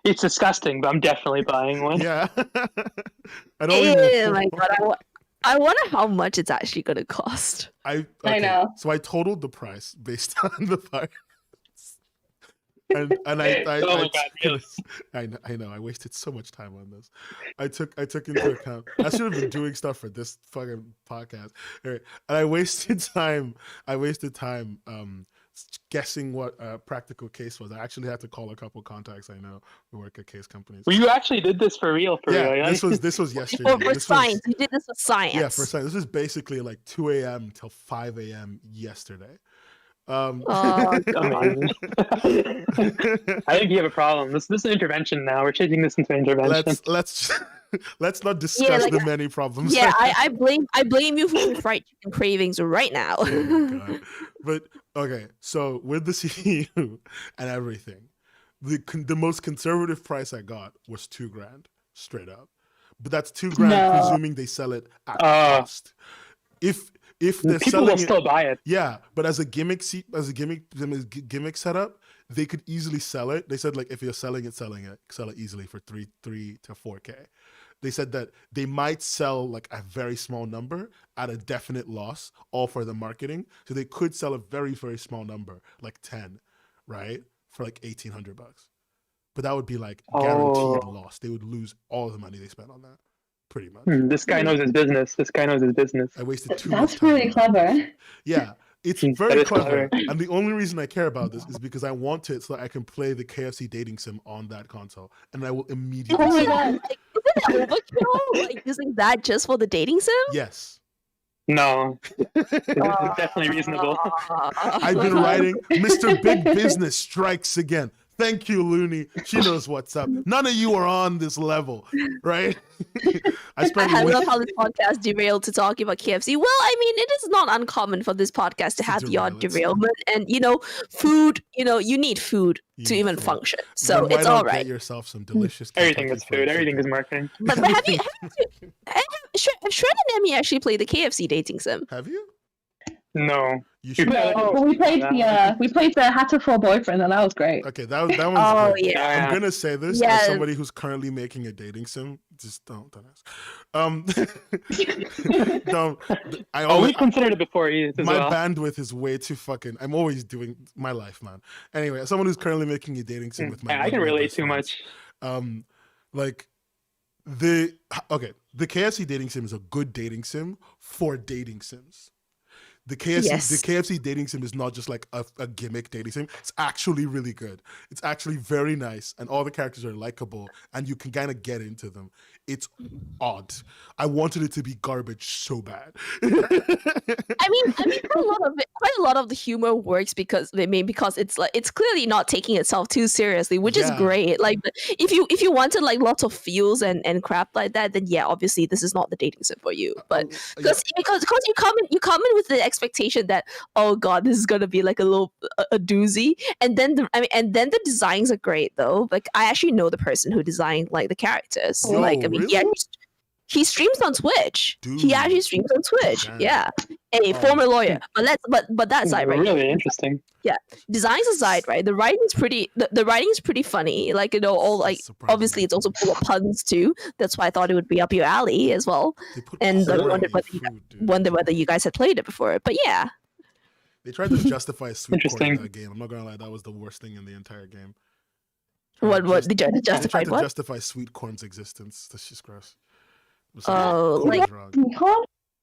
C: It's disgusting, but I'm definitely buying one.
A: Yeah.
B: My god, I wonder how much it's actually gonna cost.
D: I know.
A: So I totaled the price based on the price. And I
C: oh my god, really?
A: I know I wasted so much time on this. I took into account I should have been doing stuff for this fucking podcast. And I wasted time guessing what a practical case was. I actually had to call a couple contacts I know who work at case companies.
C: Well, you actually did this for real,
A: yeah? This was yesterday.
B: For science. You did this with science.
A: Yeah, for science. This is basically like 2 a.m. till 5 a.m. yesterday.
B: Oh god.
C: I think you have a problem. This is an intervention now. We're changing this into an intervention.
A: Let's not discuss the many problems.
B: Yeah, I blame you for your fried chicken cravings right now.
A: Oh my god. But okay, so with the CPU and everything, the most conservative price I got was $2,000 straight up. But that's $2,000 presuming they sell it at cost. If they're
C: people
A: selling
C: will still buy it.
A: Yeah, but as a gimmick setup, they could easily sell it. They said like if you're sell it easily for 3 to 4K. They said that they might sell like a very small number at a definite loss, all for the marketing. So they could sell a very, very small number, like 10, right? For like $1,800. But that would be like guaranteed loss. They would lose all the money they spent on that. Pretty much.
C: This guy knows his business.
A: I wasted too
D: much time.
A: That's
D: really clever.
A: Yeah, it's very clever. And the only reason I care about this is because I want it so that I can play the KFC dating sim on that console, and I will immediately.
D: Oh my god!
B: Isn't it overkill? Like using that just for the dating sim?
A: Yes.
C: No, it's definitely reasonable.
A: I've been writing Mr. Big Business strikes again. Thank you, Looney. She knows what's up. None of you are on this level, right?
B: I love how this podcast derailed to talking about KFC. Well, I mean, it is not uncommon for this podcast to have the odd derailment. And, food, you need food to even function. So it's all right.
A: Get yourself some delicious
C: Everything is food. Everything is marketing.
B: But have Shred and Emmy actually played the KFC dating sim?
A: Have you?
C: No.
A: You should.
D: We played the Hatter for Boyfriend, and that was great.
A: Okay, that one's great.
B: Yeah.
A: I'm gonna say this as somebody who's currently making a dating sim. Just don't ask. Don't.
C: We considered it before.
A: My bandwidth is way too fucking. I'm always doing my life, man. Anyway, as someone who's currently making a dating sim with my.
C: I can relate too much.
A: The KFC dating sim is a good dating sim for dating sims. The KFC dating sim is not just like a gimmick dating sim. It's actually really good. It's actually very nice, and all the characters are likable, and you can kind of get into them. It's odd. I wanted it to be garbage so bad.
B: I mean, quite a lot of the humor works because it's clearly not taking itself too seriously, which is great. Like, if you wanted like lots of feels and crap like that, then yeah, obviously this is not the dating sim for you. But because you come in with the expectation that, oh god, this is gonna be like a doozy, and then the designs are great though. Like, I actually know the person who designed like the characters.
A: Really?
B: He streams on Twitch.
A: Dude.
B: He actually streams on Twitch.
A: Damn.
B: Yeah, a former lawyer. But that aside, right?
C: Really interesting.
B: Yeah, designs aside, right? The writing is pretty. The writing is pretty funny. Like, all like obviously it's also full of puns too. That's why I thought it would be up your alley as well. And I wondered whether you guys had played it before. But yeah,
A: they tried to justify sweet corn in that game. I'm not gonna lie, that was the worst thing in the entire game.
B: What did you justify?
A: They tried to justify sweet corn's existence. That's just gross.
B: Corn is wrong.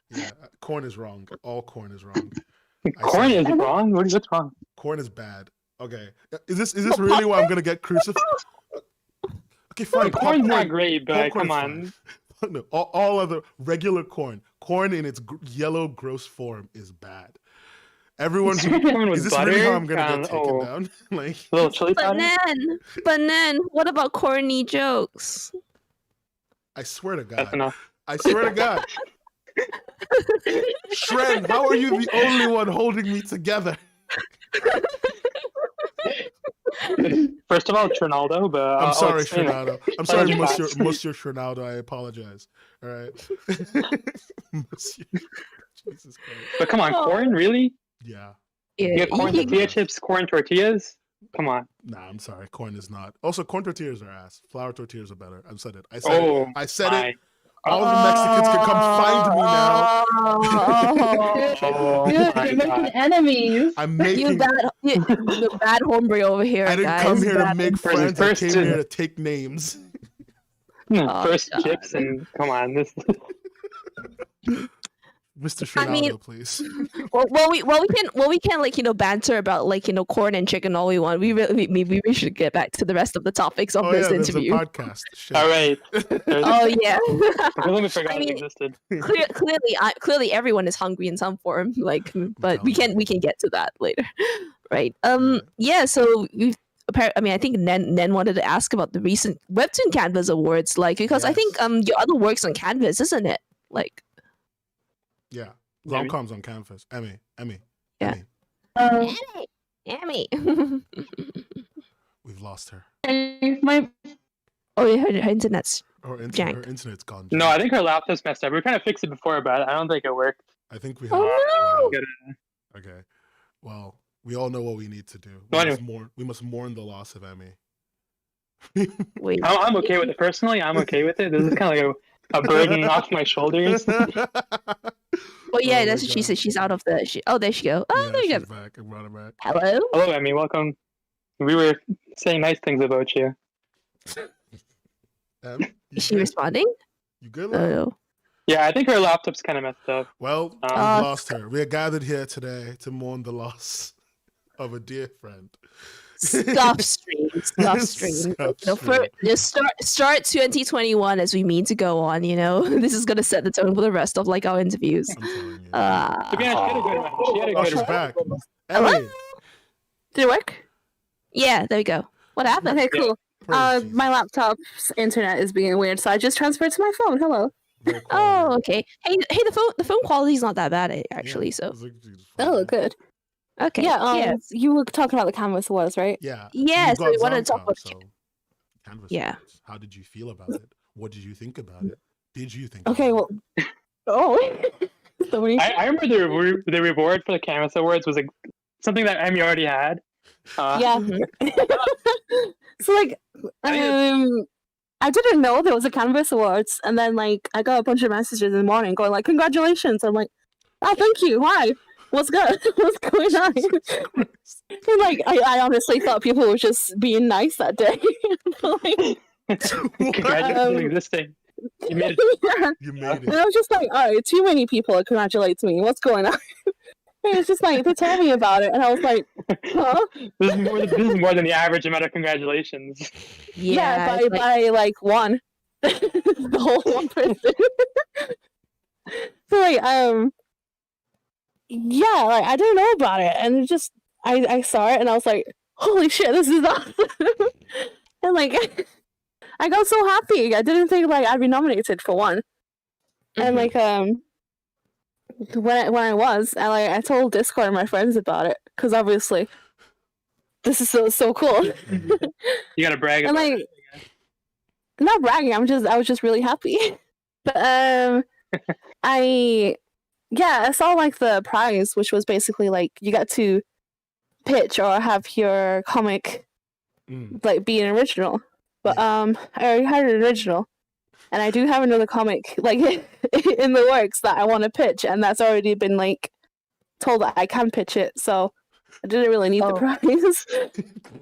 A: Yeah, corn is wrong. All corn is wrong.
C: Corn is wrong? What's wrong?
A: Corn is bad. Okay. Is this really why I'm gonna get crucified? Okay, fine.
C: Corn's not great, but come on.
A: No, all other regular corn in its yellow, gross form is bad. Everyone who is this butter? Really how I'm gonna get taken down? Like
C: a little chili powder?
B: But then, what about corny jokes?
A: I swear to God.
C: That's enough.
A: I swear to God. Shred, how are you the only one holding me together?
C: First of all, Trinaldo, but
A: I'm sorry, Trinaldo. I'm sorry, Monsieur Trinaldo. I apologize. All right. Monsieur. Jesus Christ.
C: But come on, corn, really?
A: Yeah.
C: You have corn tortilla chips, corn tortillas? Come on.
A: Nah, I'm sorry. Corn is not. Also, corn tortillas are ass. Flour tortillas are better. I said it. I said it. All the Mexicans can come find me now.
D: You're making enemies.
A: I'm making
B: you bad hombre over here.
A: I didn't come here to make friends. I came here to take names.
C: First chips and come on, this.
A: Mr. Trinaldo, please.
B: We can like banter about like corn and chicken all we want. We should get back to the rest of the topics of this interview.
A: There's a podcast. Shit.
C: All right.
B: Oh yeah.
C: I completely forgot it existed.
B: Clearly, everyone is hungry in some form. Like, but we can get to that later, right? Yeah. So we've. I think Nen wanted to ask about the recent Webtoon Canvas Awards, like because I think your other work's on Canvas, isn't it? Like.
A: Yeah, ZomCom's on Canvas. Emmy.
B: Yeah. Emmy.
A: We've lost her.
D: Her
B: internet's jank.
A: Her internet's gone.
C: No, I think her laptop's messed up. We were trying to fix it before, but I don't think it worked.
A: I think we have.
B: Oh
A: no! Okay. Well, we all know what we need to do. We must mourn the loss of Emmy.
B: Wait.
C: I'm okay with it personally. I'm okay with it. This is kind of like a burden off my shoulders.
B: Well, yeah, that's what she said. She's out of the. Oh, there she go. Oh, there you go.
A: Back. I brought her back.
B: Hello,
C: Emmy. Welcome. We were saying nice things about you.
B: Is she responding?
A: You good?
B: Oh.
C: Yeah, I think her laptop's kind of messed up.
A: Well, we lost her. We are gathered here today to mourn the loss of a dear friend.
B: Stuff streams. Stuff streams. Start 2021 as we mean to go on. This is gonna set the tone for the rest of like our interviews.
A: I'm telling you.
C: She had a good one. She had a good
A: She's
C: one.
A: back.
B: Hello?
A: Ellie.
E: Did it work?
B: Yeah, there we go. What happened?
E: Okay, cool.
A: Praise
E: My laptop's internet is being weird, so I just transferred to my phone. Hello.
A: Jesus.
B: Oh, okay. Hey, the phone quality's not that bad actually. So
E: Oh, good.
B: okay.
E: Yeah. You were talking about the Canvas Awards, right?
A: Yeah.
B: Yeah,
A: You
B: so
A: got
B: we wanted to talk
A: ZomCom,
B: about
A: so Canvas
B: Yeah.
A: Awards. How did you feel about it? What did you think about it? Did you think?
E: Okay,
A: about
E: well. Oh. So many.
C: I remember the reward for the Canvas Awards was like something that Emmy already had.
E: Yeah. So like, I didn't know there was a Canvas Awards, and then like I got a bunch of messages in the morning going like, "Congratulations!" I'm like, "Oh, thank you. Why? What's good? What's going on?" And like, I honestly thought people were just being nice that day. Like,
C: Congratulations on existing. You made it.
E: yeah.
A: You made
E: And
A: it.
E: I was just like, "Oh, too many people congratulate me. What's going on?" And it's just like they told me about it, and I was like, "Huh?"
C: This is more than the average amount of congratulations.
E: Yeah, by like one, the whole one person. So like, yeah, like I didn't know about it, and it just I saw it, and I was like, "Holy shit, this is awesome!" And like, I got so happy. I didn't think like I'd be nominated for one, and like when I was, I told Discord and my friends about it because obviously this is so cool.
C: You gotta brag
E: And
C: about
E: like,
C: it.
E: not bragging. I was just really happy. But I saw like the prize, which was basically like you got to pitch or have your comic like be an original. But I already had an original, and I do have another comic like in the works that I want to pitch, and that's already been like told that I can pitch it. So I didn't really need the prize.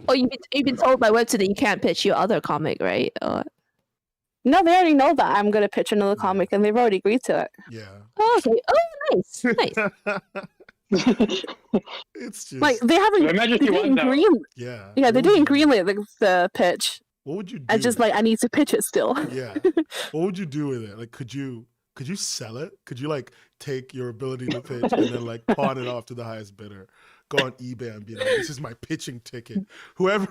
B: Oh, you've been told by Webtoon that you can't pitch your other comic, right?
E: No, they already know that I'm gonna pitch another comic, and they've already agreed to it.
A: Yeah.
B: Oh, okay. Oh, nice.
A: It's just
E: Like they haven't.
C: Imagine if
E: They
C: you won
E: didn't
C: though.
E: green.
A: yeah.
E: Yeah, they
A: What would
E: didn't
A: you-
E: greenlit the pitch.
A: What would you do?
E: I just like I need to pitch it still.
A: Yeah. What would you do with it? Like, could you sell it? Could you like take your ability to pitch and then like pawn it off to the highest bidder? Go on eBay and be like, "This is my pitching ticket." Whoever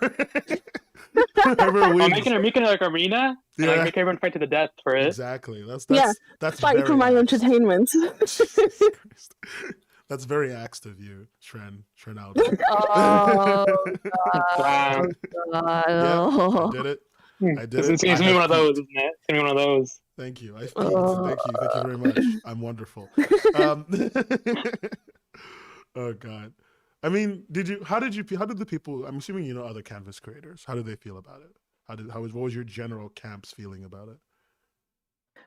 C: I'm
A: wins.
C: making like arena and like
A: Yeah.
C: make everyone fight to the death for it.
A: Exactly. That's
E: Yeah,
A: that's
E: Fight
A: very
E: for my
A: Axe.
E: entertainment.
A: Jesus Christ. That's very Axe of you, Shren out.
B: Oh,
C: Wow.
A: I did it. I did
C: It's
A: it.
C: gonna
A: I
C: be
A: have
C: one of those,
A: peaked.
C: isn't it? It's gonna be one of those.
A: Thank you. I peaked. Thank you very much. I'm wonderful. Oh God. I mean, how did the people? I'm assuming you know other Canvas creators. How did they feel about it? What was your general camp's feeling about it?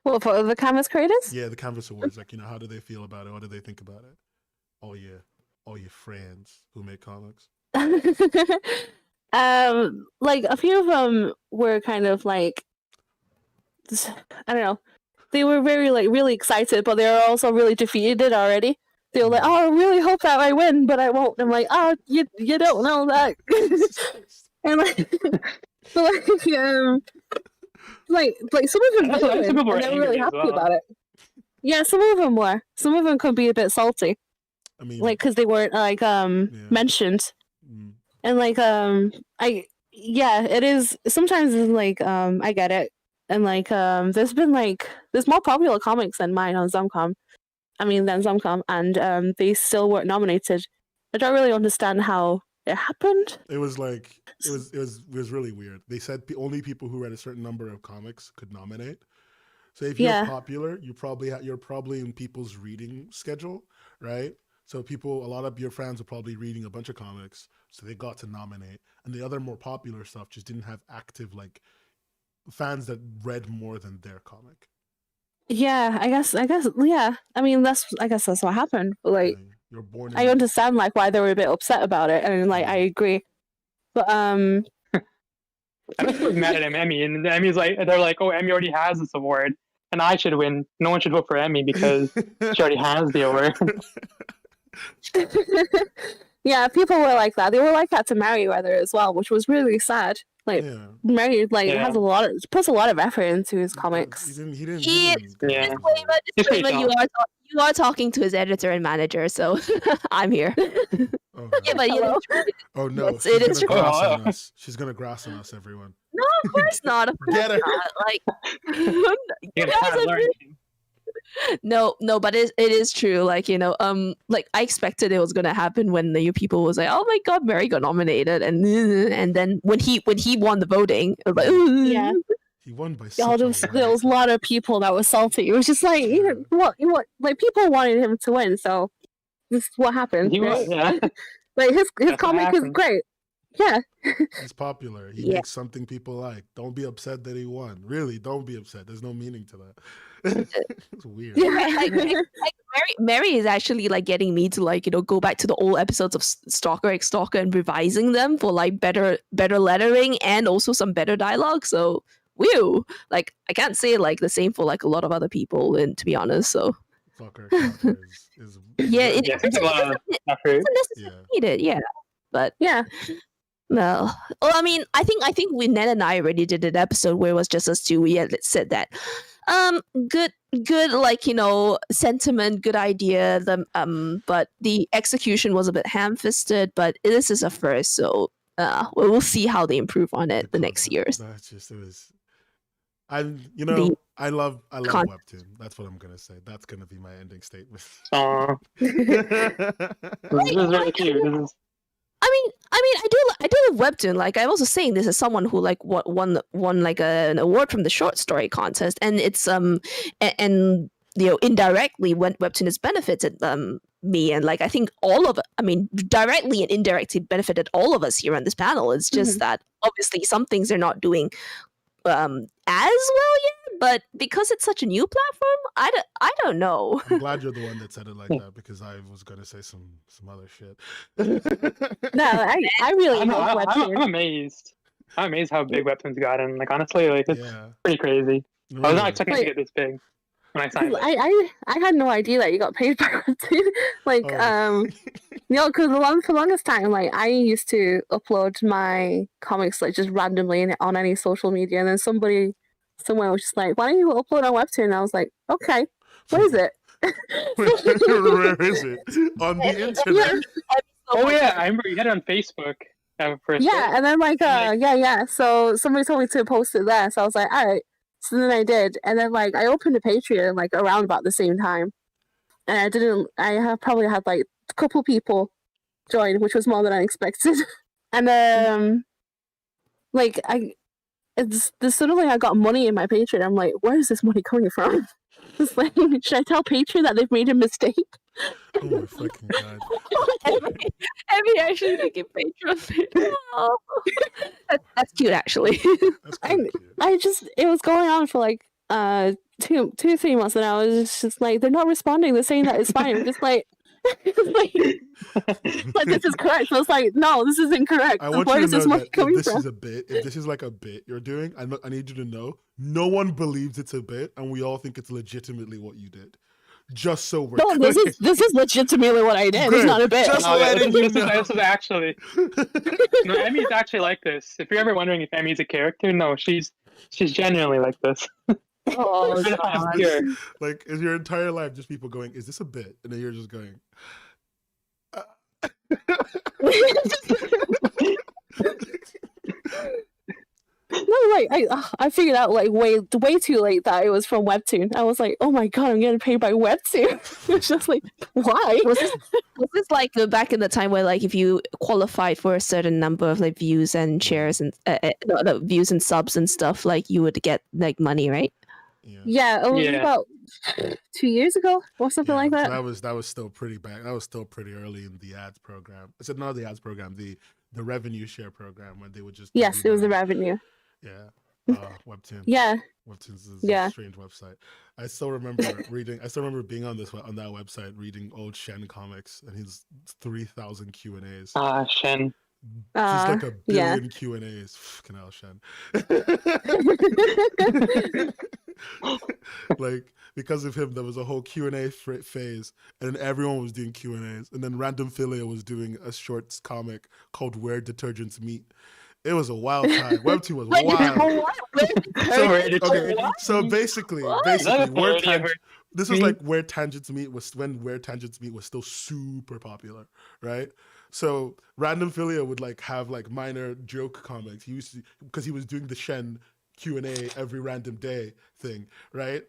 E: Well, for the Canvas creators?
A: Yeah, the Canvas Awards. Like, how did they feel about it? What did they think about it? All your friends who make comics.
E: Like a few of them were kind of like, I don't know. They were very like really excited, but they were also really defeated already. They were like, "Oh, I really hope that I win, but I won't." I'm like, "Oh, you don't know that." And like some of them
C: Some
E: did
C: people
E: win,
C: were
E: and they were really
C: angry as
E: happy
C: well.
E: about it. Yeah, some of them were. Some of them could be a bit salty,
A: I mean,
E: like because they weren't like mentioned.
A: mm,
E: And like it is sometimes it's like I get it. And like there's more popular comics than mine on ZomCom. Than ZomCom, and they still weren't nominated. I don't really understand how it happened.
A: it was like it was really weird. They said only people who read a certain number of comics could nominate. So if you're
E: Yeah.
A: popular, you're probably in people's reading schedule, right? So a lot of your fans are probably reading a bunch of comics, so they got to nominate. And the other more popular stuff just didn't have active like fans that read more than their comic.
E: Yeah, I guess yeah. I guess that's what happened. But like
A: You're born.
E: I understand like why they were a bit upset about it, and like I agree. But
C: I'm just mad at Emmy, and Emmy's like, they're like, "Oh, Emmy already has this award, and I should win. No one should vote for Emmy because she already has the award."
E: Yeah, people were like that. They were like that to Merryweather as well, which was really sad. Like Mary, has puts a lot of effort into his comics.
B: Disclaimer, you are talking to his editor and manager, so I'm here.
A: Yeah, but oh no,
B: yes, it is true.
A: She's gonna grass on us, everyone.
B: No, of course not. Of course
A: Get her.
B: not. Like, you guys are no, but it is true. Like, like I expected it was gonna happen when the people was like, "Oh my god, Mary got nominated," and then when he won the voting, it was like,
E: yeah,
A: he won by.
E: There was a lot of people that were salty. It was just like, what, like people wanted him to win, so this is what happened. Like his comic is great. Yeah,
A: he's popular. He makes something people like. Don't be upset that he won. Really, don't be upset. There's no meaning to that. It's weird.
B: Yeah, like Mary is actually like getting me to like go back to the old episodes of Stalker X Stalker and revising them for like better lettering and also some better dialogue. So like I can't say like the same for like a lot of other people, and to be honest, so.
A: Stalker is
B: needed. Yeah, but
E: yeah.
B: Well, I mean, I think Ned and I already did an episode where it was just us two. We had said that, good, like sentiment, good idea. But the execution was a bit ham-fisted. But this is a first, so we'll see how they improve on it the next years.
A: That's just it was. I love Webtoon. That's what I'm gonna say. That's gonna be my ending statement.
C: This is very cute.
B: I mean, I do love Webtoon. Like I'm also saying this as someone who like won like an award from the short story contest, and it's and indirectly when Webtoon has benefited me, and like I think directly and indirectly benefited all of us here on this panel. It's just that obviously some things they're not doing as well yet, but because it's such a new platform, I don't know.
A: I'm glad you're the one that said it like that, because I was gonna say some other shit.
E: No, I really love Webtoon.
C: I'm amazed. I'm amazed how big Webtoon's gotten. Like honestly, like it's pretty crazy. I was not expecting to get this big when I signed it.
E: I had no idea that you got paid by Webtoon. Like because for the longest time, like I used to upload my comics like just randomly on any social media, and then somewhere was just like, "Why don't you upload on Webtoon?" And I was like, "Okay, what is it?"
A: Where is it? On the internet.
C: Oh yeah, I remember you had it on Facebook.
E: And then like so somebody told me to post it there, so I was like, all right. So then I did, and then like I opened a Patreon like around about the same time, and I probably had like a couple people join, which was more than I expected. And like it's suddenly I got money in my Patreon. I'm like, where is this money coming from? It's like, should I tell Patreon that they've made a mistake?
A: Oh my fucking god!
B: Emmy actually making Patreon. Oh, that's cute, actually.
A: That's cute.
E: It was going on for like 2-3 months, and I was just like, they're not responding. They're saying that it's fine. I'm just like, like this is correct. So I was like, no, this is incorrect.
A: I want you to know that if this is a bit, if this is like a bit you're doing, I need you to know, no one believes it's a bit, and we all think it's legitimately what you did. Just so we're clear.
E: This is legitimately what I did. It's not a bit.
C: This is actually. No, Emmy's actually like this. If you're ever wondering if Emmy's a character, no, she's genuinely like this.
B: Oh,
A: like is your entire life just people going, "Is this a bit?" And then you're just going.
E: No, like I figured out like way too late that it was from Webtoon. I was like, oh my god, I'm getting paid by Webtoon. It's just like, why?
B: Was this like back in the time where like if you qualified for a certain number of like views and shares and views and subs and stuff, like you would get like money, right?
E: Yeah, it was about 2 years ago or something like that.
A: So that was still pretty back. That was still pretty early in the ads program. I said not the ads program, the revenue share program, when they would just
E: it was the revenue.
A: Yeah, Webtoon.
E: Yeah,
A: Webtoon's a strange website. I still remember being on that website reading old Shen comics, and his 3,000 Q&As.
C: Shen.
A: Just like a billion Q&As. Fucking hell, Shen. Like because of him, there was a whole Q&A phase, and everyone was doing Q&As, and then Random Philia was doing a short comic called Where Detergents Meet. It was a wild time. Webtoon was wild. So basically, this was like Where Tangents Meet was still super popular, right? So Random Philia would like have like minor joke comics. He used to, because he was doing the Shen Q&A every random day thing, right?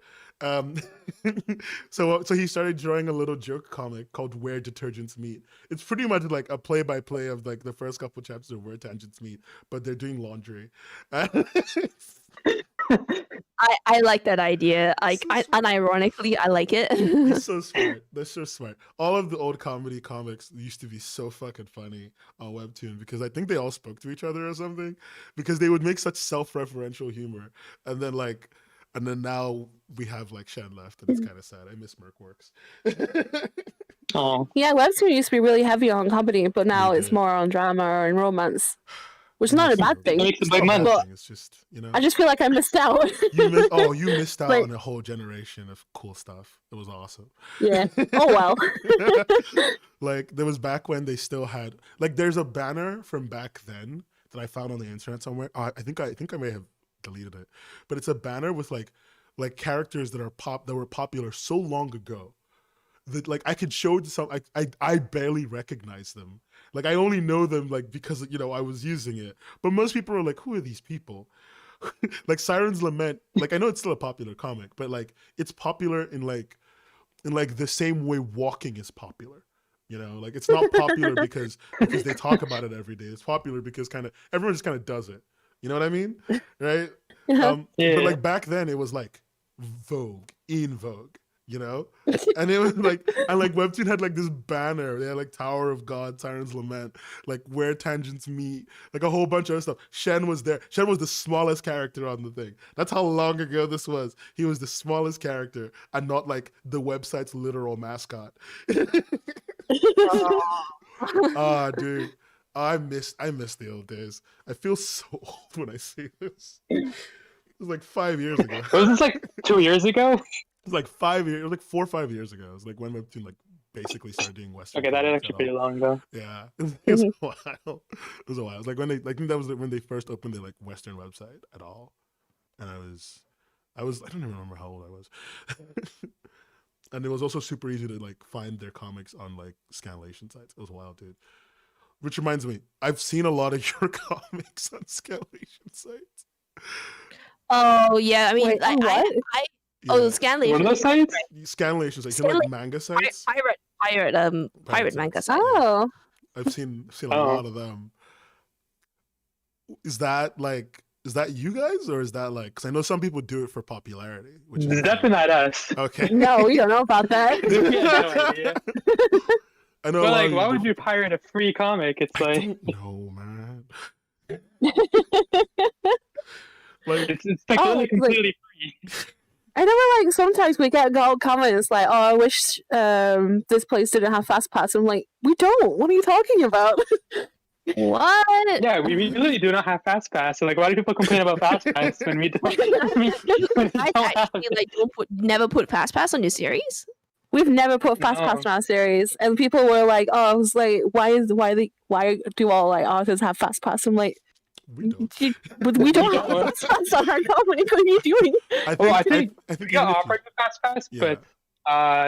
A: So he started drawing a little joke comic called Where Detergents Meet. It's pretty much like a play-by-play of like the first couple chapters of Where Tangents Meet, but they're doing laundry.
B: I like that idea. Unironically, I like it.
A: He's so smart. They're so smart. All of the old comedy comics used to be so fucking funny on Webtoon because I think they all spoke to each other or something, because they would make such self-referential humor, and then now we have like Shen left, and it's kind of sad. I miss Merkworks.
C: Oh
E: yeah, Webtoon used to be really heavy on comedy, but now it's more on drama and romance, which is not a bad thing.
A: It's just, you know,
E: I just feel like I missed out.
A: You missed out on a whole generation of cool stuff. It was awesome.
E: Yeah. Oh well.
A: Like there was back when they still had like there's a banner from back then that I found on the internet somewhere. I think I may have deleted it, but it's a banner with like characters that were popular so long ago that like I could show it to some. I barely recognize them. Like I only know them like because, you know, I was using it. But most people are like, who are these people? Like Siren's Lament. Like I know it's still a popular comic, but like it's popular in the same way walking is popular. You know, like it's not popular because they talk about it every day. It's popular because kind of everyone just kind of does it. You know what I mean? Right? But like back then it was like Vogue, in Vogue, you know? And it was like, and like Webtoon had like this banner. They had like Tower of God, Siren's Lament, like Where Tangents Meet, like a whole bunch of other stuff. Shen was there. Shen was the smallest character on the thing. That's how long ago this was. He was the smallest character and not like the website's literal mascot. Ah, dude. I miss the old days. I feel so old when I say this. It was like 5 years ago.
C: Was this like 2 years ago?
A: It was like 5 years. It was like 4 or 5 years ago. It was like when Webtoon like basically started doing Western.
C: Okay, that is actually pretty long ago.
A: Yeah, it was a while. It was a while. It was like when I think that was when they first opened their like Western website at all, and I don't even remember how old I was. And it was also super easy to like find their comics on like scanlation sites. It was wild, dude. Which reminds me, I've seen a lot of your comics on scanlation sites.
B: Oh yeah, I mean,
E: Wait,
B: Scanlation.
C: One of those sites?
A: Scanlation sites, you know, like manga sites.
B: Pirate manga sites.
E: Oh,
A: I've seen a lot of them. Is that you guys, or is that like? Because I know some people do it for popularity, which is
C: definitely not us.
A: Okay.
E: no, we don't know about that.
C: We have no idea.
A: I know.
C: But like, why would you pirate a free comic? It's like,
A: I don't know, man.
C: Like it's like really completely free.
E: I know, like sometimes we get comments like, "Oh, I wish this place didn't have fast pass." I'm like, we don't. What are you talking about?
B: What?
C: Yeah, we really do not have fast pass. So like, why do people complain about fast pass when we don't?
B: I actually like never put fast pass on your series.
E: We've never put fast pass on our series, and people were like, "Oh, I was like, why do all like authors have fast pass?" I'm like,
A: we don't.
E: We don't have fast pass on our comic. What are you doing?
C: I think we got offered the fast pass, but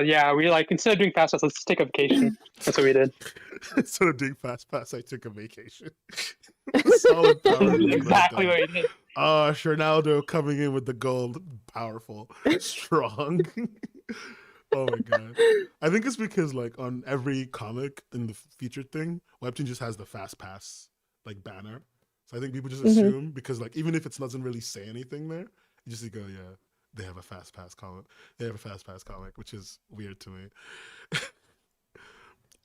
C: yeah, we like instead of doing fast pass, let's take a vacation. That's what we did.
A: Instead of doing fast pass, I took a vacation. Solid power.
C: Exactly what we did.
A: Oh, Ronaldo coming in with the gold, powerful, strong. Oh my god! I think it's because like on every comic in the featured thing, Webtoon just has the fast pass like banner. So I think people just assume because like even if it doesn't really say anything there, you just go, yeah, they have a fast pass comic. They have a fast pass comic, which is weird to me.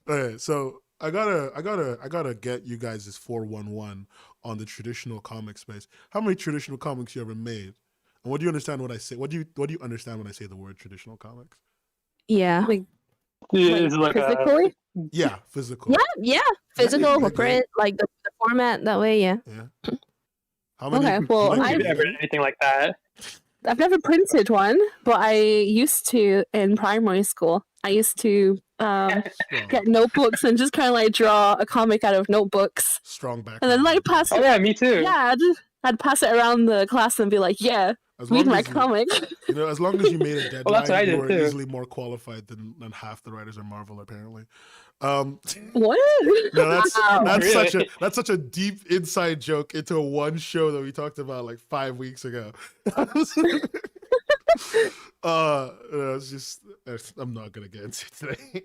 A: Okay, so I gotta get you guys' 411 on the traditional comic space. How many traditional comics you ever made? And what do you understand when I say? What do you understand when I say the word traditional comics?
B: Yeah.
E: Like
C: physically?
A: Yeah, physical.
B: Yeah. Physical for print, like the format that way. Yeah.
A: Yeah. How many?
E: Okay, well,
C: I never did anything like that.
E: I've never printed one, but I used to in primary school. I used to get notebooks and just kind of like draw a comic out of notebooks.
A: Strong back.
E: And then like pass it.
C: Oh yeah, me too.
E: Yeah, I'd pass it around the class and be like, "Yeah, read my comic."
A: As long as you made a deadline,
C: that's what I did
A: you were
C: too.
A: easily more qualified than half the writers at Marvel, apparently.
E: What?
A: No, that's
C: Really?
A: such a deep inside joke into one show that we talked about like 5 weeks ago. It's just I'm not gonna get into it today.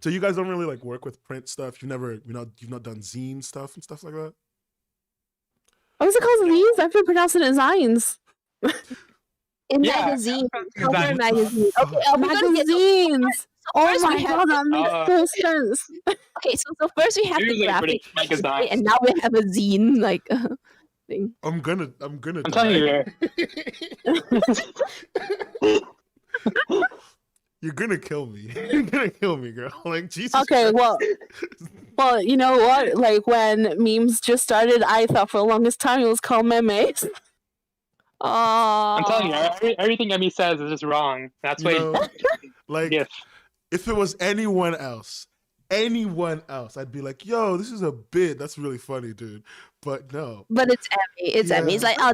A: So you guys don't really like work with print stuff. You've not done zine stuff and stuff like that.
E: What is it called? Zines? I've been pronouncing it zines.
B: In
C: Yeah.
B: magazine.
C: Magazine.
B: Magazine. Okay,
E: Magazines. Oh
B: first
E: my
B: we have-
E: god, that makes no sense.
B: Okay, so first we have the
C: Usually
B: graphic,
C: pretty magazine.
B: and now we have a zine like thing.
A: I'm gonna.
C: I'm telling you,
A: You're gonna kill me. You're gonna kill me, girl. Like Jesus.
E: Okay,
A: Christ.
E: well, you know what? Like when memes just started, I thought for the longest time it was called memes.
C: I'm telling you, everything Emmy says is just wrong. That's why.
A: Like
C: Yes.
A: if it was anyone else, I'd be like, "Yo, this is a bit. That's really funny, dude." But no,
B: But it's Emmy. It's
A: Yeah.
B: Emmy. It's like, oh,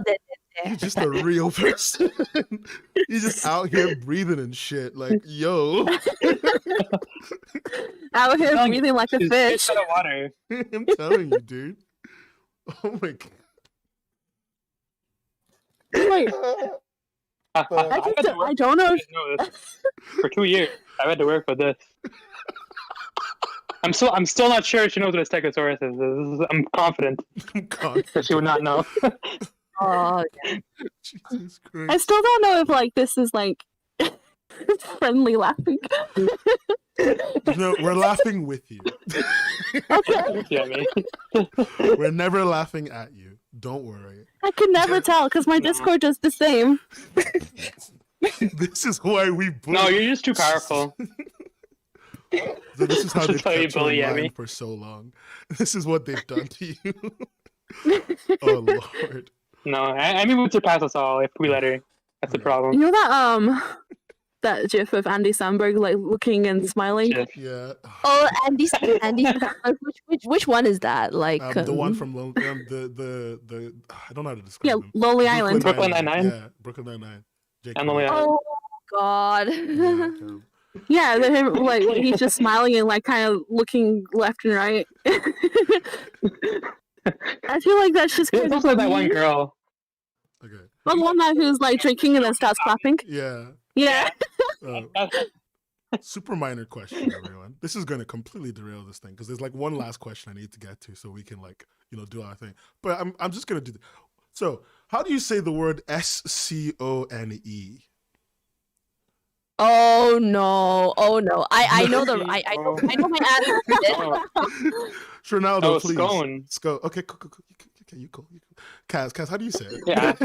A: you're just a real person. You're just out here breathing and shit. Like, yo,
E: Out here
C: telling
E: breathing like a
C: Just
E: fish.
C: out of water.
A: I'm telling you, dude. Oh my god.
E: Wait,
C: I
E: I don't know.
C: For 2 years, I've had to work with this. I'm still not sure she knows what a stegosaurus is. I'm confident
A: I'm confident.
C: that she would not know.
B: oh,
A: Jesus
E: I
A: Christ.
E: still don't know if like this is like friendly laughing.
A: No, we're laughing with you.
E: Okay,
C: Yeah, me.
A: We're never laughing at you. Don't worry.
E: I could never tell because my Discord does the same.
A: This is why we bully.
C: No, you're just too powerful.
A: So this is how they've
C: That's how you
A: kept you
C: bully
A: in line
C: Emmy.
A: for so long. This is what they've done to you. Oh Lord.
C: No, Emmy would surpass us all if we let her. That's the
E: You
C: problem.
E: know that GIF of Andy Samberg like looking and smiling.
C: Shit.
A: Yeah.
B: oh, Andy. Which one is that? Like
A: The one from the I don't know how to describe
E: Yeah,
A: him.
E: Lonely Island.
C: Brooklyn Nine-Nine?
A: Yeah, Brooklyn Nine-Nine. Jake
C: And Lonely
A: Paul.
C: Island.
B: Oh God.
A: Yeah, okay.
E: Yeah, him like he's just smiling and like kind of looking left and right. I feel like that's just
C: There's
E: kind of
C: also that one
E: weird.
C: girl.
A: Okay.
E: The one that who's like drinking and then starts clapping.
A: Yeah.
E: Yeah.
A: Super minor question, everyone. This is going to completely derail this thing because there's like one last question I need to get to so we can like do our thing. But I'm just going to do. So, how do you say the word SCONE?
B: Oh no. Oh no. I know the I know my answer.
A: Ronaldo,
C: Oh,
A: please.
C: scone.
A: Okay, cool. Okay, you go. Kaz, how do you say it?
C: Yeah.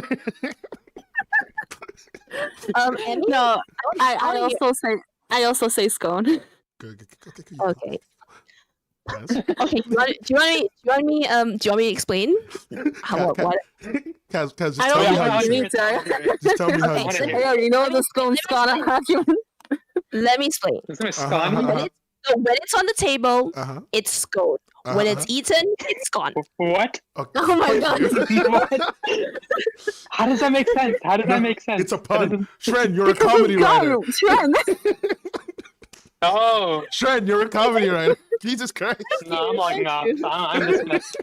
B: Emmy?
E: No, I also say scone.
A: Good.
B: Okay.
A: Kaz?
B: Okay. Do you want me to explain? What?
A: Kaz, just
E: I
A: tell
E: don't
A: me
E: know
A: how
E: how
A: you
E: you
A: say
E: need
A: it.
E: to.
A: Just tell me how
B: Okay,
A: you
B: so
A: say
E: I
A: it.
E: already know the scone's gone argument.
B: Let me explain.
C: It's gonna
A: Uh-huh.
C: scone.
B: When it's on the table,
A: Uh-huh.
B: it's scone. When it's eaten, it's gone.
C: What?
A: Okay.
E: Oh my god.
C: How does that make sense? How does that make sense?
A: It's a
C: That
A: pun.
C: doesn't-
A: Shred, you're a comedy writer.
E: Go, Trent.
C: Oh,
A: Shred, you're a comedy writer. Jesus Christ.
C: no, I'm logging off. I'm dismissed.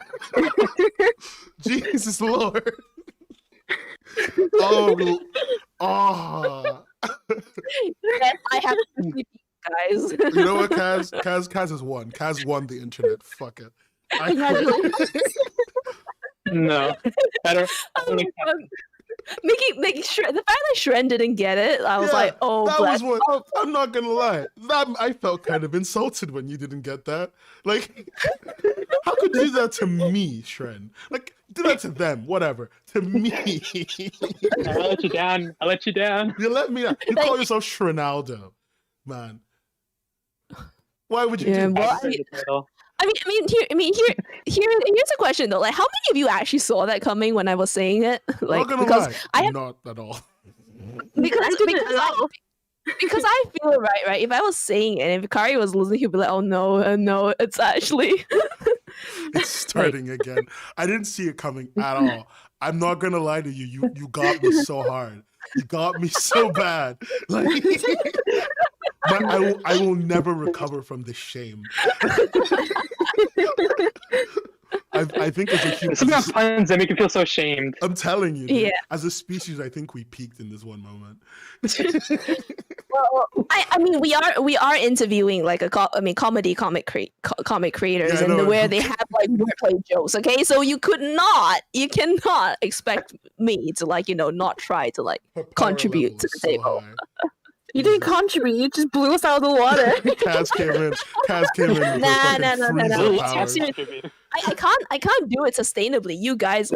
A: Jesus Lord. Oh.
B: Yes, I have to sleep, guys.
A: You know what, Kaz has won. Kaz won the internet. Fuck it.
E: Congratulations.
C: No, I don't.
B: Making sure the fact that Shren didn't get it, I was
A: Yeah,
B: like, oh,
A: that
B: bless.
A: was what. I'm not gonna lie. I felt kind of insulted when you didn't get that. Like, how could you do that to me, Shren? Like, do that to them, whatever. To me,
C: I let you down. I let you down.
A: you let me. You call yourself Shrenaldo, man. Why would you
B: Yeah,
A: do
B: well,
A: that?
B: Here's a question though. Like, how many of you actually saw that coming when I was saying it? Like, because I have
A: not at all.
B: Because I feel it right. If I was saying it, and if Kari was listening, he'd be like, "Oh no, it's actually."
A: It's starting again. I didn't see it coming at all. I'm not gonna lie to you. You got me so hard. You got me so bad. Like, but I will never recover from this shame. I think as a human,
C: some of puns that make you feel so ashamed.
A: I'm telling you, dude,
B: yeah.
A: As a species, I think we peaked in this one moment.
B: Well, I mean, we are interviewing like comedy comic creators,
A: yeah,
B: and where they have like wordplay jokes. Okay, so you cannot expect me to like not try to like contribute to the table.
E: You didn't contribute. You just blew us out of the water.
A: Kaz came in.
B: No. I can't do it sustainably. You guys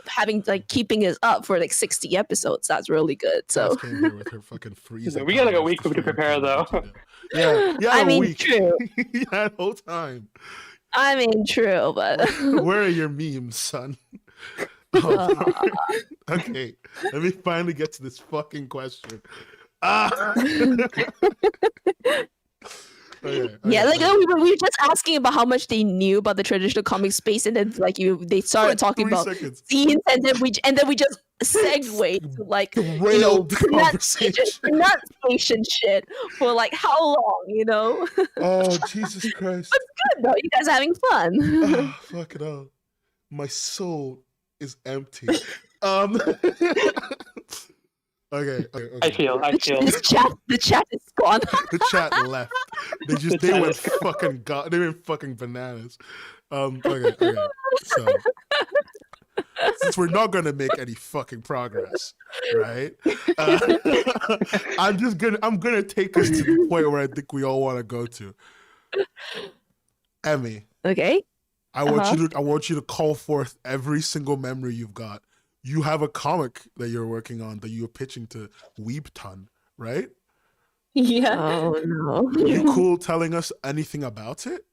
B: having keeping us up for like 60 episodes. That's really good. So
A: Kaz came here with her fucking freezing.
C: We got like a week to prepare though.
A: Yeah.
B: I mean,
A: a week.
B: True.
A: That whole time.
B: I mean, true, but
A: where are your memes, son? Okay, let me finally get to this fucking question. Okay.
B: Yeah, like we were just asking about how much they knew about the traditional comic space, and then they started talking about scenes, and then we just segued to like pronunciation shit for like how long,
A: Oh Jesus Christ!
B: It's good though. You guys are having fun.
A: Oh, fuck it all. My soul is empty. Okay.
C: I feel.
B: The chat is gone.
A: The chat left. They went fucking bananas. Okay. So since we're not gonna make any fucking progress, right? I'm gonna take us to the point where I think we all want to go to. Emmy.
B: Okay.
A: I want you to call forth every single memory you've got. You have a comic that you're working on that you're pitching to Webtoon, right?
E: Yeah.
B: Oh no.
A: You cool telling us anything about it?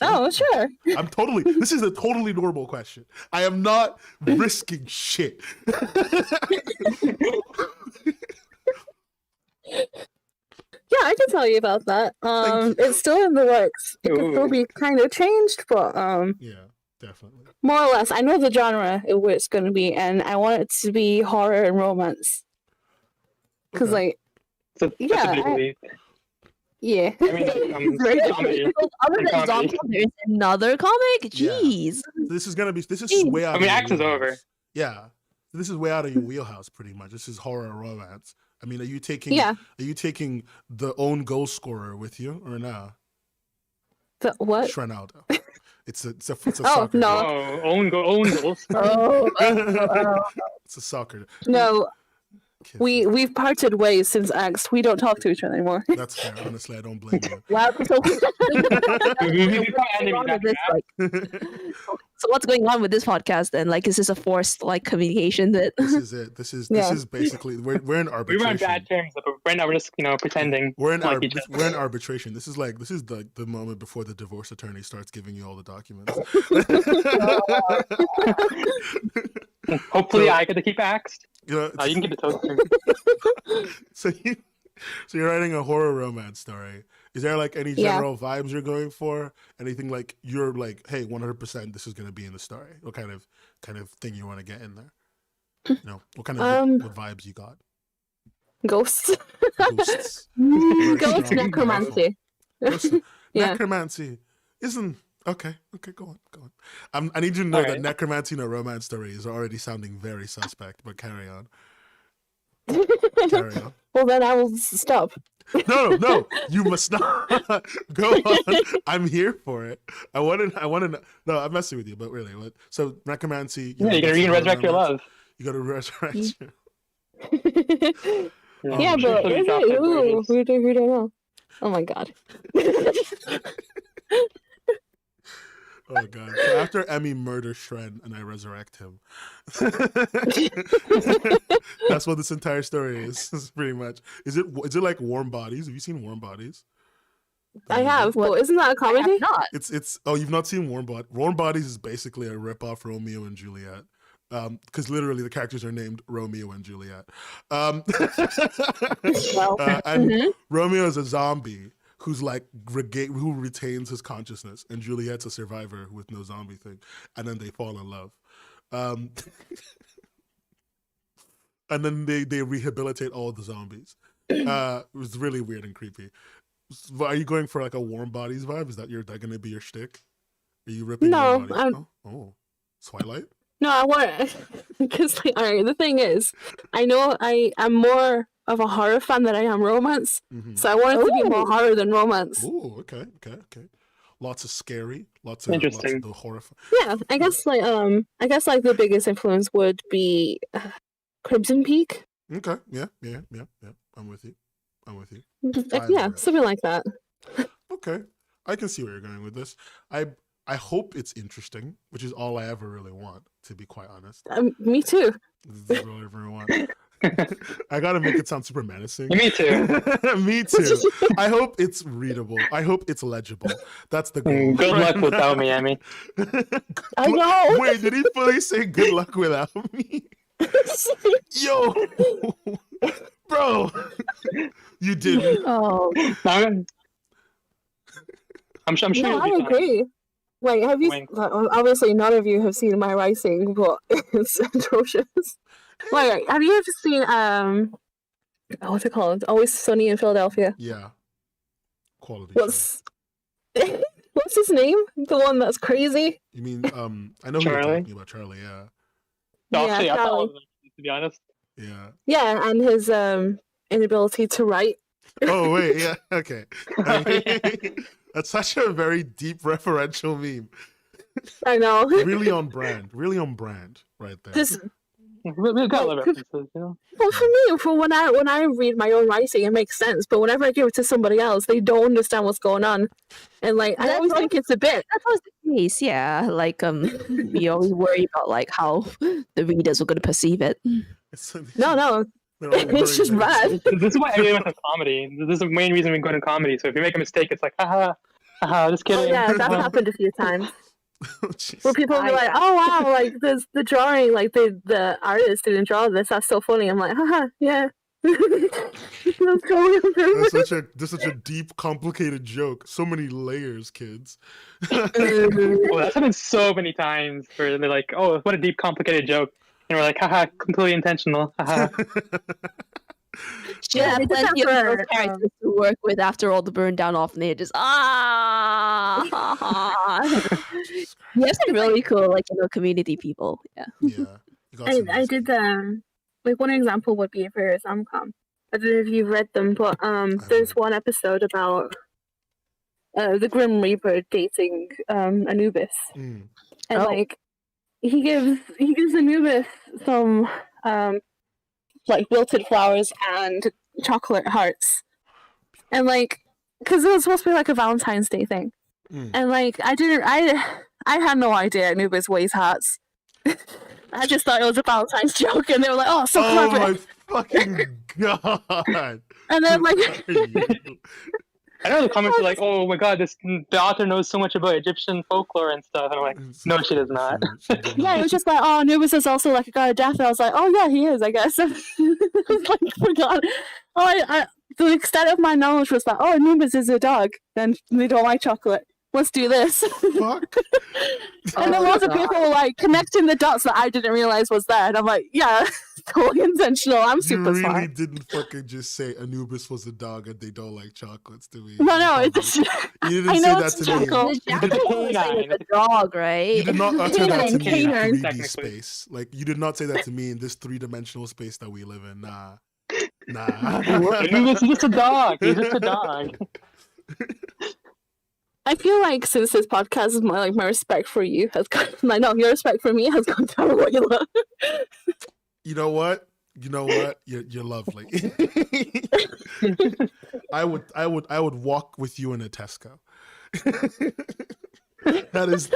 E: Oh, sure.
A: This is a totally normal question. I am not risking shit.
E: Yeah, I can tell you about that. It's still in the works. It could still be kind of changed, but
A: yeah, definitely.
E: More or less, I know the genre it's going to be, and I want it to be horror and romance. Because,
C: yeah.
B: I mean, other than ZomCom, there's another comic. Jeez.
A: Yeah. This is way out.
C: I mean, AXED is over.
A: Yeah, this is way out of your wheelhouse, pretty much. This is horror and romance. I mean, are you taking the own goal scorer with you or no?
E: The what?
A: Shrenaldo. It's a soccer.
E: No.
C: Oh, own goals.
A: It's a soccer.
E: No. We've parted ways since AXED. We don't talk to each other anymore.
A: That's fair. Honestly, I don't blame you.
B: Wow. So what's going on with this podcast then? Like, is this a forced communication that? This is
A: it. This is basically we're in arbitration.
C: We were on bad terms, but right now we're just pretending.
A: We're in arbitration. This is the moment before the divorce attorney starts giving you all the documents.
C: Hopefully, I get to keep AXED.
A: You
C: can keep the toaster.
A: So you're writing a horror romance story. Is there any general vibes you're going for? Anything you're hey, 100% this is going to be in the story? What kind of thing you want to get in there? What kind of what vibes you got?
E: Ghosts.
A: Ghosts
E: necromancy.
A: Necromancy isn't okay. Go on. I need you to know that necromancy in a romance story is already sounding very suspect. But carry on.
E: Well, then I will stop.
A: No, you must not. Go on. I'm here for it. I want to. No, I'm messing with you, but really, what? So necromancy.
C: You can resurrect your love.
A: You got to resurrect your.
E: Yeah, but is it? Ooh, who don't know? Oh my god.
A: Oh god! So after Emmy murders Shren and I resurrect him, that's what this entire story is. Pretty much. Is it like Warm Bodies? Have you seen Warm Bodies?
E: I have. But isn't that a
B: I
E: comedy?
B: have not.
A: It's oh, you've not seen Warm Bodies? Warm Bodies is basically a rip-off Romeo and Juliet. Because literally the characters are named Romeo and Juliet. And Romeo is a zombie who's like who retains his consciousness, and Juliet's a survivor with no zombie thing, and then they fall in love. And then they rehabilitate all the zombies. It was really weird and creepy. Are you going for like a Warm Bodies vibe? Is that going to be your shtick? Are you ripping Warm Bodies? Oh, Twilight?
E: No, I want because all right. The thing is, I know I'm more of a horror fan than I am romance, so I want it to be more horror than romance.
A: Oh, okay. Lots of scary, lots of the horror.
E: Yeah, I guess like the biggest influence would be Crimson Peak.
A: Okay, yeah. I'm with you.
E: Yeah, something like that.
A: Okay, I can see where you're going with this. I hope it's interesting, which is all I ever really want, to be quite honest.
E: Me too.
A: This is all I ever want. I gotta make it sound super menacing.
C: Me too.
A: Me too. I hope it's readable. I hope it's legible. That's the goal.
C: Good luck without me, Emmy.
E: I know.
A: Wait, did he fully say good luck without me? Yo, bro, you didn't.
B: Oh,
C: I'm sure.
E: Yeah, I agree. Wait, have you? Obviously, none of you have seen my writing, but it's atrocious. Wait, have you ever seen what's it called? Always Sunny in Philadelphia.
A: Yeah, quality.
E: What's his name? The one that's crazy.
A: You mean I know who you're talking about, Charlie. Yeah.
C: No,
E: Yeah,
C: actually, I thought
E: Charlie.
C: it was, to be honest.
A: Yeah.
E: Yeah, and his inability to write.
A: Oh wait, yeah, okay. That's such a very deep referential meme.
E: I know.
A: Really on brand, right there.
E: This,
C: We got a lot of references, you know.
E: well, for me, when I read my own writing, it makes sense. But whenever I give it to somebody else, they don't understand what's going on, and like I always think it's a bit.
B: that was the case. Yeah, like we always worry about like how the readers are going to perceive it.
E: No, it's just bad.
C: This is why everyone went to comedy. This is the main reason we go to comedy. So if you make a mistake, it's like, haha, just kidding.
E: Oh, yeah, that's happened a few times. Where people be like, "Oh wow, like the drawing, like the artist didn't draw this. That's so funny." I'm like, haha, yeah. That's totally
A: That's such a deep, complicated joke. So many layers, kids.
C: Well, that's happened so many times where they're like, "Oh, what a deep, complicated joke," and we're like, "Haha, completely intentional." Haha.
B: Yeah, plenty of those characters to work with after all the burn down orphanages. You have some really cool, like, community people. Yeah.
A: Yeah.
E: I did like one example would be for ZomCom. I don't know if you've read them, but there's one episode about the Grim Reaper dating Anubis, and like he gives Anubis some like wilted flowers and chocolate hearts, and like because it was supposed to be like a Valentine's Day thing, and like I had no idea Anubis weighs hearts. I just thought it was a Valentine's joke, and they were like, "Oh, so clever!"
A: Oh my fucking god!
E: And then like,
C: I know the comments are like, "Oh my god, the author knows so much about Egyptian folklore and stuff," and I'm like, "No, she does not."
E: yeah, it was just like, "Oh, Anubis is also like a god of death." And I was like, "Oh yeah, he is, I guess." Like, forgot. Oh, the extent of my knowledge was that, "Oh, Anubis is a dog, and they don't like chocolate. Let's do this."
A: Fuck.
E: And then lots of people were like connecting the dots that I didn't realize was there, and I'm like, "Yeah, totally intentional. I'm super
A: You really
E: smart."
A: didn't fucking just say Anubis was a dog and they don't like chocolates to me.
E: No, it just.
A: You didn't
E: I
A: say
E: know
A: that
E: it's
A: to me.
E: joke.
B: The Japanese say the dog, right?
A: You did not utter that to me in
E: Canine.
A: 3D space. Like, you did not say that to me in this 3-dimensional space that we live in. Nah.
C: Anubis is just a dog. He's just a dog.
E: I feel like since this podcast is more like my respect for you has gone. I know your respect for me has gone down a lot.
A: You know what? You're lovely. I would walk with you in a Tesco. That is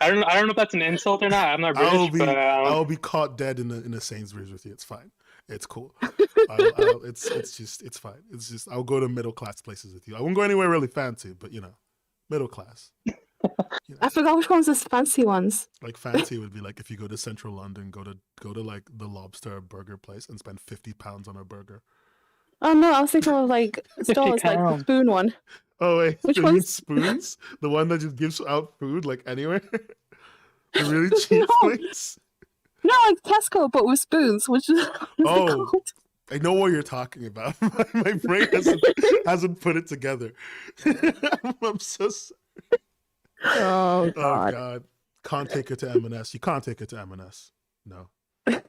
C: I don't know if that's an insult or not. I'm not British,
A: I'll be caught dead in a Sainsbury's with you. It's fine. It's cool. It's fine. It's just I'll go to middle class places with you. I won't go anywhere really fancy, but middle class.
E: I forgot which ones is fancy ones.
A: Like fancy would be like if you go to central London, go to like the Lobster burger place and spend £50 on a burger.
E: Oh no, I was thinking of like stores like the Spoon one.
A: Oh wait,
E: which
A: one? Spoons? The one that just gives out food like anywhere? The really cheap place?
E: No, like Tesco, but with spoons, which is
A: I know what you're talking about. My brain hasn't put it together. I'm so sorry.
B: Oh God.
A: Oh God. Can't take her to M&S. You can't take her to M&S. No. No,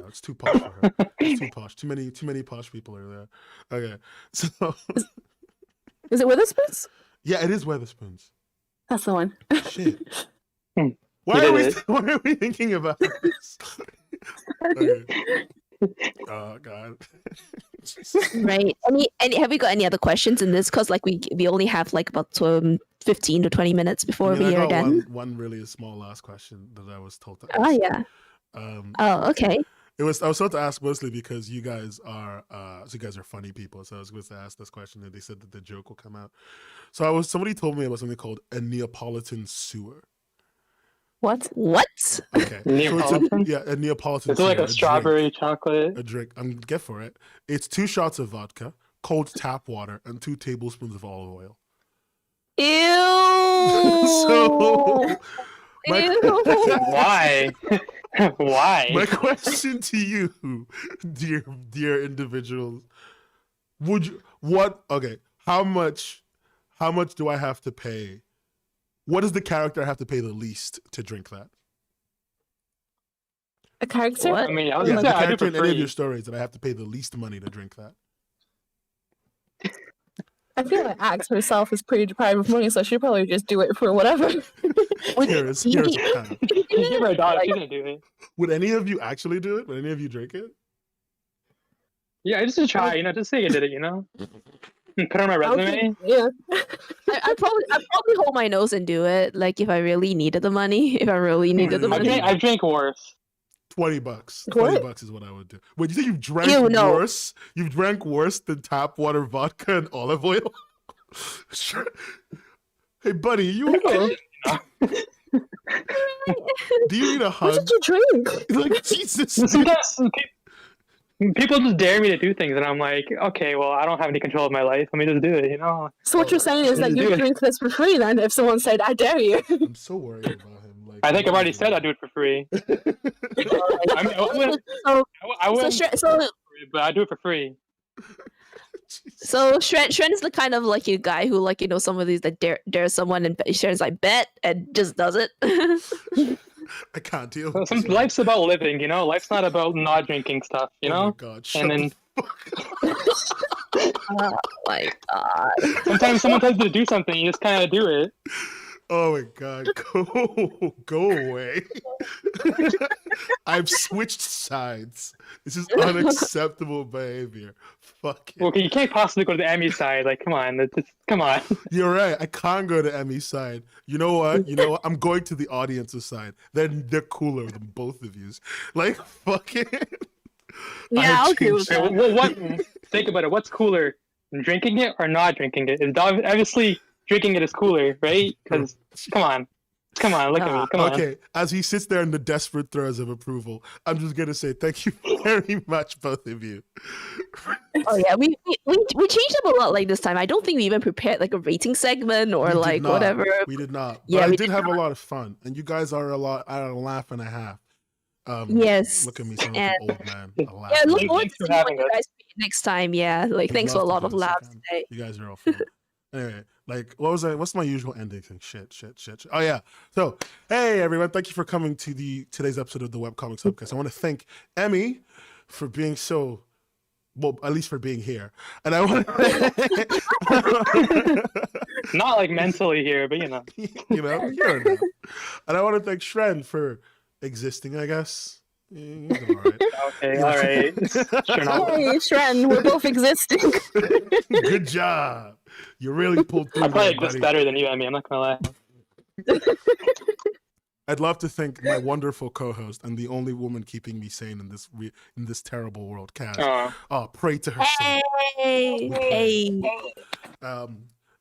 A: it's too posh for her. It's too posh. Too many posh people are there. Okay. So
E: is it Witherspoons?
A: Yeah, it is Weatherspoons.
E: That's the one.
A: Shit. Why are we thinking about this? Okay. Oh God.
B: Right. Any have we got any other questions in this? Because like we only have like about 15 to 20 minutes before we are done.
A: One really small last question that I was told to ask.
B: Oh yeah. Okay.
A: I was told to ask mostly because you guys are funny people. So I was supposed to ask this question and they said that the joke will come out. So somebody told me about something called a Neapolitan sewer.
B: What?
A: Okay.
C: Neapolitan?
A: So a Neapolitan.
C: It's like a strawberry chocolate.
A: A drink. Get for it. It's 2 shots of vodka, cold tap water, and 2 tablespoons of olive oil.
B: Ew.
A: So
C: Why? Why?
A: My question to you, dear individuals, how much do I have to pay? What does the character have to pay the least to drink that?
E: A character?
C: What? I mean,
A: the character in any of your stories that I have to pay the least money to drink that.
E: I feel like Axe herself is pretty deprived of money, so she'd probably just do it for whatever.
A: Here's the time.
C: Give her a dollar, she's gonna do it.
A: Would any of you actually do it? Would any of you drink it?
C: Yeah, just to try, just say you did it, Put on my resume.
E: Yeah.
B: I'd probably hold my nose and do it. Like if I really needed the money.
C: I drank worse.
A: $20. $20 is what I would do. Wait, you think you've drank worse? You've drank worse than tap water, vodka, and olive oil? Sure. Hey, buddy, you okay? Do you need a hug?
E: What did you drink?
A: Like, Jesus.
C: Sometimes people just dare me to do things, and I'm like, okay, well, I don't have any control of my life. Let me just do it,
E: So what you're saying is that you drink this for free, then, if someone said, I dare you.
A: I'm so worried about him.
C: I think I've already said I'd do it for free. I wouldn't, but I do it for free.
B: So Shren is the kind of like a guy who some of these that dare someone and Shren's like bet and just does it.
A: I can't deal.
C: Life's about living, Life's not about not drinking stuff,
A: Oh my God!
B: Oh my God!
C: Sometimes someone tells you to do something, you just kind of do it.
A: Oh my God! Go away! I've switched sides. This is unacceptable behavior. Fuck it.
C: Okay, you can't possibly go to the Emmy side. Like, come on, come on.
A: You're right. I can't go to Emmy's side. You know what? I'm going to the audience's side. They're cooler than both of you. Like, fuck it.
B: Yeah, I'll agree with
C: that. What? Think about it. What's cooler, drinking it or not drinking it? It's obviously drinking it is cooler, right? Because come on, look at me. Come on.
A: Okay, as he sits there in the desperate throes of approval, I'm just gonna say thank you very much, both of you.
B: Oh yeah, we changed up a lot like this time. I don't think we even prepared like a rating segment or like whatever.
A: We did not. But I did have a lot of fun, and you guys are a laugh and a half.
B: Yes.
A: Look at me, sound like an old man.
B: Yeah, look forward to seeing what you guys next time. Yeah, like thanks for a lot of laughs today.
A: You guys are all fun. Anyway, like, what's my usual ending thing? Shit. Oh yeah. So, hey everyone, thank you for coming to today's episode of the Webcomics Hubcast. I want to thank Emmy for being at least for being here. And I want to
C: not like mentally here, but
A: here and now. And I want to thank Shren for existing, I guess. He's all right.
C: Okay, all right.
E: Hey, Shren, we're both existing.
A: Good job. You really pulled through.
C: I probably exist better than you, Emmy. I'm not gonna lie.
A: I'd love to thank my wonderful co-host and the only woman keeping me sane in this terrible world, Kaz. Oh, pray to her soul.
B: Hey.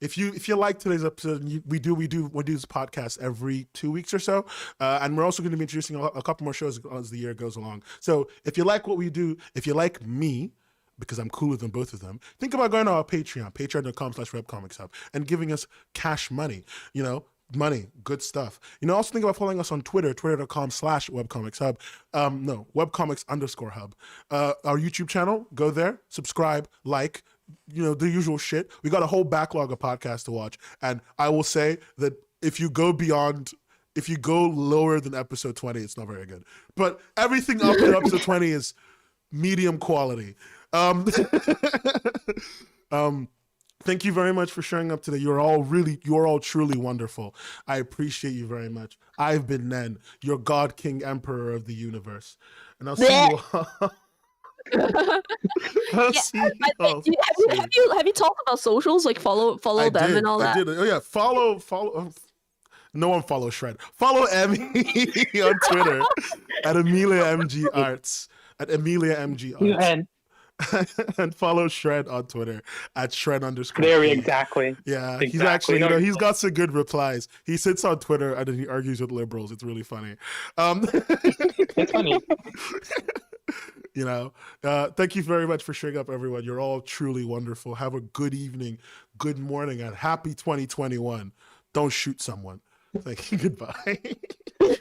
A: If you like today's episode, we do this podcast every 2 weeks or so, and we're also going to be introducing a couple more shows as the year goes along. So if you like what we do, if you like me, because I'm cooler than both of them, think about going to our Patreon, patreon.com/Webcomics Hub, and giving us cash money. Money, good stuff. Also think about following us on Twitter, twitter.com/Webcomics Hub. No, Webcomics_Hub. Our YouTube channel, go there, subscribe, like, the usual shit. We got a whole backlog of podcasts to watch. And I will say that if you go lower than episode 20, it's not very good. But everything up to episode 20 is medium quality. Thank you very much for showing up today. You are all truly wonderful. I appreciate you very much. I've been Nen, your God King Emperor of the universe. And I'll see you all.
B: Have you talked about socials, like follow them and all that?
A: I did. Oh yeah, follow. No one follows Shred. Follow Emmy on Twitter at AmeliaMGArts. And follow Shred on Twitter at Shred_.
C: There, exactly.
A: Yeah,
C: exactly.
A: He's actually, he's got some good replies. He sits on Twitter and then he argues with liberals. It's really funny.
C: It's funny.
A: Thank you very much for showing up, everyone. You're all truly wonderful. Have a good evening, good morning, and happy 2021. Don't shoot someone. Thank you. Goodbye.